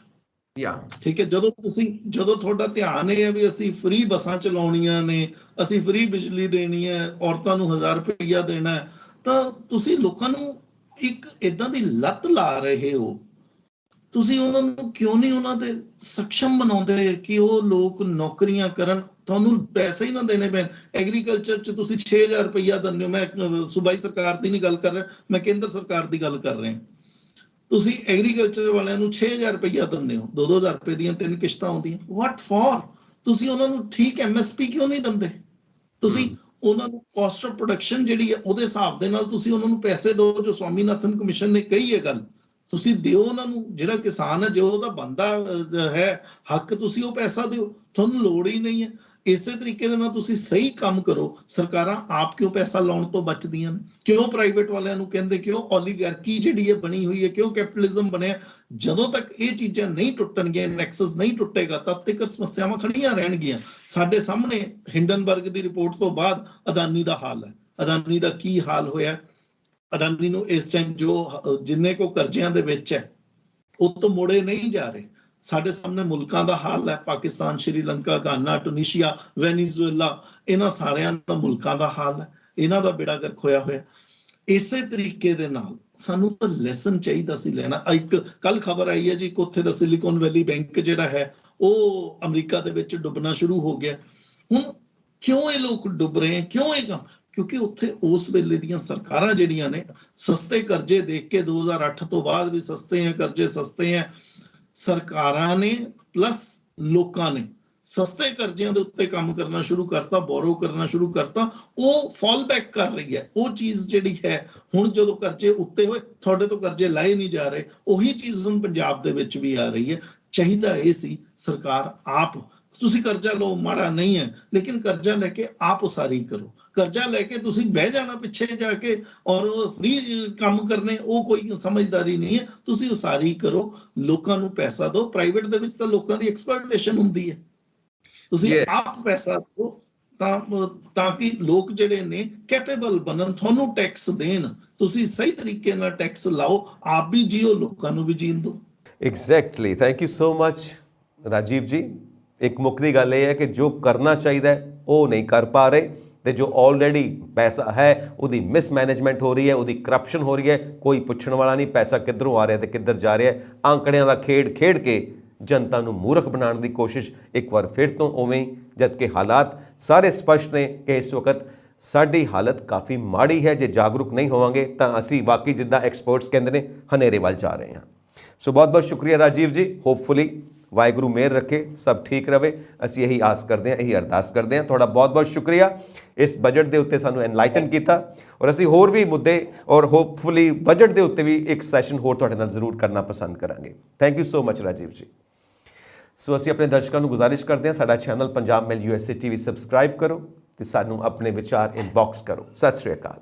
[SPEAKER 2] ਠੀਕ ਹੈ, ਜਦੋਂ ਤੁਹਾਡਾ ਧਿਆਨ ਇਹ ਹੈ ਵੀ ਅਸੀਂ ਫ੍ਰੀ ਬੱਸਾਂ ਚਲਾਉਣੀਆਂ ਨੇ, ਅਸੀਂ ਫ੍ਰੀ ਬਿਜਲੀ ਦੇਣੀ ਹੈ, ਔਰਤਾਂ ਨੂੰ 1000 ਰੁਪਈਆ ਦੇਣਾ ਹੈ, ਤਾਂ ਤੁਸੀਂ ਲੋਕਾਂ ਨੂੰ ਇੱਕ ਇਦਾਂ ਦੀ ਲੱਤ ਲਾ ਰਹੇ ਹੋ। ਤੁਸੀਂ ਉਹਨਾਂ ਨੂੰ ਕਿਉਂ ਨਹੀਂ ਉਹਨਾਂ ਦੇ ਸક્ષਮ ਬਣਾਉਂਦੇ ਕਿ ਉਹ ਲੋਕ ਨੌਕਰੀਆਂ ਕਰਨ, ਤੁਹਾਨੂੰ ਪੈਸੇ ਹੀ ਨਾ ਦੇਣੇ ਪੈਣ। ਐਗਰੀਕਲਚਰ 'ਚ ਤੁਸੀਂ 6000 ਰੁਪਈਆ ਦਿੰਦੇ ਹੋ, ਮੈਂ ਸੂਬਾਈ ਸਰਕਾਰ ਦੀ ਨਹੀਂ ਗੱਲ ਕਰ ਰਿਹਾ, ਮੈਂ ਕੇਂਦਰ ਸਰਕਾਰ ਦੀ ਗੱਲ ਕਰ ਰਿਹਾ। ਤੁਸੀਂ ਐਗਰੀਕਲਚਰ ਵਾਲਿਆਂ ਨੂੰ 6000 ਰੁਪਈਆ ਦਿੰਦੇ ਹੋ, 2-2000 ਰੁਪਏ ਦੀਆਂ 3 ਕਿਸ਼ਤਾਂ ਆਉਂਦੀਆਂ। ਵਾਟ ਫॉर? ਤੁਸੀਂ ਉਹਨਾਂ ਨੂੰ ਠੀਕ MSP ਕਿਉਂ ਨਹੀਂ ਦਿੰਦੇ? ਤੁਸੀਂ ਉਹਨਾਂ ਨੂੰ ਕਾਸਟ ਆਫ ਪ੍ਰੋਡਕਸ਼ਨ ਜਿਹੜੀ ਹੈ ਉਹਦੇ ਹਿਸਾਬ ਦੇ ਨਾਲ ਤੁਸੀਂ ਉਹਨਾਂ ਨੂੰ ਪੈਸੇ ਦਿਓ, ਜੋ ਸਵਾਮੀਨਾਥਨ ਕਮਿਸ਼ਨ ਨੇ ਕਹੀ ਹੈ ਗੱਲ, ਤੁਸੀਂ ਦਿਓ ਉਹਨਾਂ ਨੂੰ। ਜਿਹੜਾ ਕਿਸਾਨ ਹੈ, ਜੋ ਉਹਦਾ ਬਣਦਾ ਹੈ ਹੱਕ, ਤੁਸੀਂ ਉਹ ਪੈਸਾ ਦਿਓ, ਤੁਹਾਨੂੰ ਲੋੜ ਹੀ ਨਹੀਂ ਹੈ। ਇਸੇ ਤਰੀਕੇ ਦੇ ਨਾਲ ਤੁਸੀਂ ਸਹੀ ਕੰਮ ਕਰੋ। ਸਰਕਾਰਾਂ ਆਪ ਕਿਉਂ ਪੈਸਾ ਲਾਉਣ ਤੋਂ ਬਚਦੀਆਂ ਨੇ? ਕਿਉਂ ਪ੍ਰਾਈਵੇਟ ਵਾਲਿਆਂ ਨੂੰ ਕਹਿੰਦੇ? ਕਿਉਂ ਓਲੀਗਾਰਕੀ ਜਿਹੜੀ ਹੈ ਬਣੀ ਹੋਈ ਹੈ? ਕਿਉਂ ਕੈਪੀਟਲਿਜ਼ਮ ਬਣਿਆ? ਜਦੋਂ ਤੱਕ ਇਹ ਚੀਜ਼ਾਂ ਨਹੀਂ ਟੁੱਟਣਗੀਆਂ, ਨੈਕਸਸ ਨਹੀਂ ਟੁੱਟੇਗਾ, ਤਦ ਤੱਕ ਸਮੱਸਿਆਵਾਂ ਖੜੀਆਂ ਰਹਿਣਗੀਆਂ। ਸਾਡੇ ਸਾਹਮਣੇ ਹਿੰਡਨਬਰਗ ਦੀ ਰਿਪੋਰਟ ਤੋਂ ਬਾਅਦ ਅਦਾਨੀ ਦਾ ਹਾਲ ਹੈ। ਅਦਾਨੀ ਦਾ ਕੀ ਹਾਲ ਹੋਇਆ? ਅਦਾਨੀ ਨੂੰ ਇਸ ਟਾਈਮ ਜੋ ਜਿੰਨੇ ਕੋ ਕਰਜ਼ਿਆਂ ਦੇ ਵਿੱਚ ਹੈ ਉਹ ਤੋਂ ਮੋੜੇ ਨਹੀਂ ਜਾ ਰਹੇ। ਸਾਡੇ ਸਾਹਮਣੇ ਮੁਲਕਾਂ ਦਾ ਹਾਲ ਹੈ, ਪਾਕਿਸਤਾਨ, ਸ਼੍ਰੀਲੰਕਾ, ਗਾਨਾ, ਟੂਨੀਸ਼ੀਆ, ਵੈਨੀਜ਼ੁਏਲਾ, ਇਹਨਾਂ ਸਾਰਿਆਂ ਦਾ ਮੁਲਕਾਂ ਦਾ ਹਾਲ ਹੈ। ਇਹਨਾਂ ਦਾ ਬੇੜਾ ਗਰਕ ਹੋਇਆ ਹੋਇਆ। ਇਸੇ ਤਰੀਕੇ ਦੇ ਨਾਲ ਸਾਨੂੰ ਤਾਂ ਲੈਸਨ ਚਾਹੀਦਾ ਸੀ ਲੈਣਾ। ਇੱਕ ਕੱਲ ਖਬਰ ਆਈ ਹੈ ਜੀ, ਉੱਥੇ ਦਾ ਸਿਲੀਕਨ ਵੈਲੀ ਬੈਂਕ ਜਿਹੜਾ ਹੈ ਉਹ ਅਮਰੀਕਾ ਦੇ ਵਿੱਚ ਡੁੱਬਣਾ ਸ਼ੁਰੂ ਹੋ ਗਿਆ। ਹੁਣ ਕਿਉਂ ਇਹ ਲੋਕ ਡੁੱਬ ਰਹੇ ਹੈ? ਕਿਉਂ ਇਹ ਕੰਮ? ਕਿਉਂਕਿ ਉੱਥੇ ਉਸ ਵੇਲੇ ਦੀਆਂ ਸਰਕਾਰਾਂ ਜਿਹੜੀਆਂ ਨੇ ਸਸਤੇ ਕਰਜ਼ੇ ਦੇਖ ਕੇ, 2008 ਤੋਂ ਬਾਅਦ ਵੀ ਸਸਤੇ ਹੈ ਕਰਜ਼ੇ, ਸਸਤੇ ਹੈ, ਸਰਕਾਰਾਂ ਨੇ ਪਲੱਸ ਲੋਕਾਂ ਨੇ ਸਸਤੇ ਕਰਜ਼ਿਆਂ ਦੇ ਉੱਤੇ ਕੰਮ ਕਰਨਾ ਸ਼ੁਰੂ ਕਰਤਾ, ਬੋਰੋ ਕਰਨਾ ਸ਼ੁਰੂ ਕਰਤਾ। ਉਹ ਫਾਲ ਬੈਕ ਕਰ ਰਹੀ ਹੈ। ਉਹ ਚੀਜ਼ ਜਿਹੜੀ ਹੈ, ਹੁਣ ਜਦੋਂ ਕਰਜ਼ੇ ਉੱਤੇ ਹੋਏ, ਤੁਹਾਡੇ ਤੋਂ ਕਰਜ਼ੇ ਲਾਏ ਨਹੀਂ ਜਾ ਰਹੇ, ਉਹੀ ਚੀਜ਼ ਹੁਣ ਪੰਜਾਬ ਦੇ ਵਿੱਚ ਵੀ ਆ ਰਹੀ ਹੈ। ਚਾਹੀਦਾ ਇਹ ਸੀ ਸਰਕਾਰ ਆਪ, ਤੁਸੀਂ ਕਰਜ਼ਾ ਲਓ ਮਾੜਾ ਨਹੀਂ ਹੈ, ਲੇਕਿਨ ਕਰਜ਼ਾ ਲੈ ਕੇ ਆਪ ਉਸਾਰੀ ਕਰੋ। ਕਰਜ਼ਾ ਲੈ ਕੇ ਤੁਸੀਂ ਬਹਿ ਜਾਣਾ ਪਿੱਛੇ ਜਾ ਕੇ ਔਰ ਫ੍ਰੀ ਕੰਮ ਕਰਨੇ, ਉਹ ਕੋਈ ਸਮਝਦਾਰੀ ਨਹੀਂ ਹੈ। ਤੁਸੀਂ ਉਸਾਰੀ ਕਰੋ, ਲੋਕਾਂ ਨੂੰ ਪੈਸਾ ਦਿਓ। ਪ੍ਰਾਈਵੇਟ ਦੇ ਵਿੱਚ ਤਾਂ ਲੋਕਾਂ ਦੀ ਐਕਸਪਲੋਇਟੇਸ਼ਨ ਹੁੰਦੀ ਹੈ। ਤੁਸੀਂ ਆਪ ਪੈਸਾ ਦਿਓ ਤਾਂ ਕਿ ਲੋਕ ਜਿਹੜੇ ਨੇ ਕੈਪੇਬਲ ਬਣਨ, ਤੁਹਾਨੂੰ ਟੈਕਸ ਦੇਣ। ਤੁਸੀਂ ਸਹੀ ਤਰੀਕੇ ਨਾਲ ਟੈਕਸ ਲਾਓ, ਆਪ ਵੀ ਜੀਓ, ਲੋਕਾਂ ਨੂੰ ਵੀ ਜੀਣ ਦਿਓ।
[SPEAKER 1] Exactly, thank you so much Rajiv ਜੀ। ਇੱਕ ਮੁੱਕਦੀ ਗੱਲ ਇਹ ਹੈ ਕਿ ਜੋ ਕਰਨਾ ਚਾਹੀਦਾ ਉਹ ਨਹੀਂ ਕਰ ਪਾ ਰਹੇ, ਤੇ ਜੋ ਆਲਰੇਡੀ ਪੈਸਾ ਹੈ ਉਹਦੀ ਮਿਸਮੈਨੇਜਮੈਂਟ ਹੋ ਰਹੀ ਹੈ, ਉਹਦੀ ਕਰਪਸ਼ਨ ਹੋ ਰਹੀ ਹੈ। ਕੋਈ ਪੁੱਛਣ ਵਾਲਾ ਨਹੀਂ ਪੈਸਾ ਕਿੱਧਰੋਂ ਆ ਰਿਹਾ ਤੇ ਕਿੱਧਰ ਜਾ ਰਿਹਾ। ਆਂਕੜਿਆਂ ਦਾ ਖੇਡ ਖੇਡ ਕੇ ਜਨਤਾ ਨੂੰ ਮੂਰਖ ਬਣਾਉਣ ਦੀ ਕੋਸ਼ਿਸ਼ ਇੱਕ ਵਾਰ ਫਿਰ ਤੋਂ ਉਵੇਂ, ਜਦਕਿ ਹਾਲਾਤ ਸਾਰੇ ਸਪਸ਼ਟ ਨੇ ਕਿ ਇਸ ਵਕਤ ਸਾਡੀ ਹਾਲਤ ਕਾਫੀ ਮਾੜੀ ਹੈ। ਜੇ ਜਾਗਰੂਕ ਨਹੀਂ ਹੋਵਾਂਗੇ ਤਾਂ ਅਸੀਂ ਵਾਕਈ ਜਿੱਦਾਂ ਐਕਸਪਰਟਸ ਕਹਿੰਦੇ ਨੇ ਹਨੇਰੇ ਵੱਲ ਜਾ ਰਹੇ ਹਾਂ। ਸੋ ਬਹੁਤ ਬਹੁਤ ਸ਼ੁਕਰੀਆ ਰਾਜੀਵ ਜੀ। ਹੋਪਫੁਲੀ ਵਾਹਿਗੁਰੂ ਮਿਹਰ ਰੱਖੇ, ਸਭ ਠੀਕ ਰਵੇ। ਅਸੀਂ ਇਹੀ ਆਸ ਕਰਦੇ ਹਾਂ, ਇਹੀ ਅਰਦਾਸ ਕਰਦੇ ਹਾਂ। ਤੁਹਾਡਾ ਬਹੁਤ ਬਹੁਤ ਸ਼ੁਕਰੀਆ ਇਸ ਬਜਟ ਦੇ ਉੱਤੇ ਸਾਨੂੰ ਐਨਲਾਈਟਨ ਕੀਤਾ, ਔਰ ਅਸੀਂ ਹੋਰ ਵੀ ਮੁੱਦੇ ਔਰ ਹੋਪਫੁਲੀ ਬਜਟ ਦੇ ਉੱਤੇ ਵੀ ਇੱਕ ਸੈਸ਼ਨ ਹੋਰ ਤੁਹਾਡੇ ਨਾਲ ਜ਼ਰੂਰ ਕਰਨਾ ਪਸੰਦ ਕਰਾਂਗੇ। Thank you so much Rajiv ਜੀ। ਸੋ ਅਸੀਂ ਆਪਣੇ ਦਰਸ਼ਕਾਂ ਨੂੰ ਗੁਜ਼ਾਰਿਸ਼ ਕਰਦੇ ਹਾਂ, ਸਾਡਾ ਚੈਨਲ ਪੰਜਾਬ ਮੇਲ USA TV ਸਬਸਕ੍ਰਾਈਬ ਕਰੋ ਤੇ ਸਾਨੂੰ ਆਪਣੇ ਵਿਚਾਰ ਇਨਬਾਕਸ ਕਰੋ। ਸਤਿ ਸ਼੍ਰੀ ਅਕਾਲ।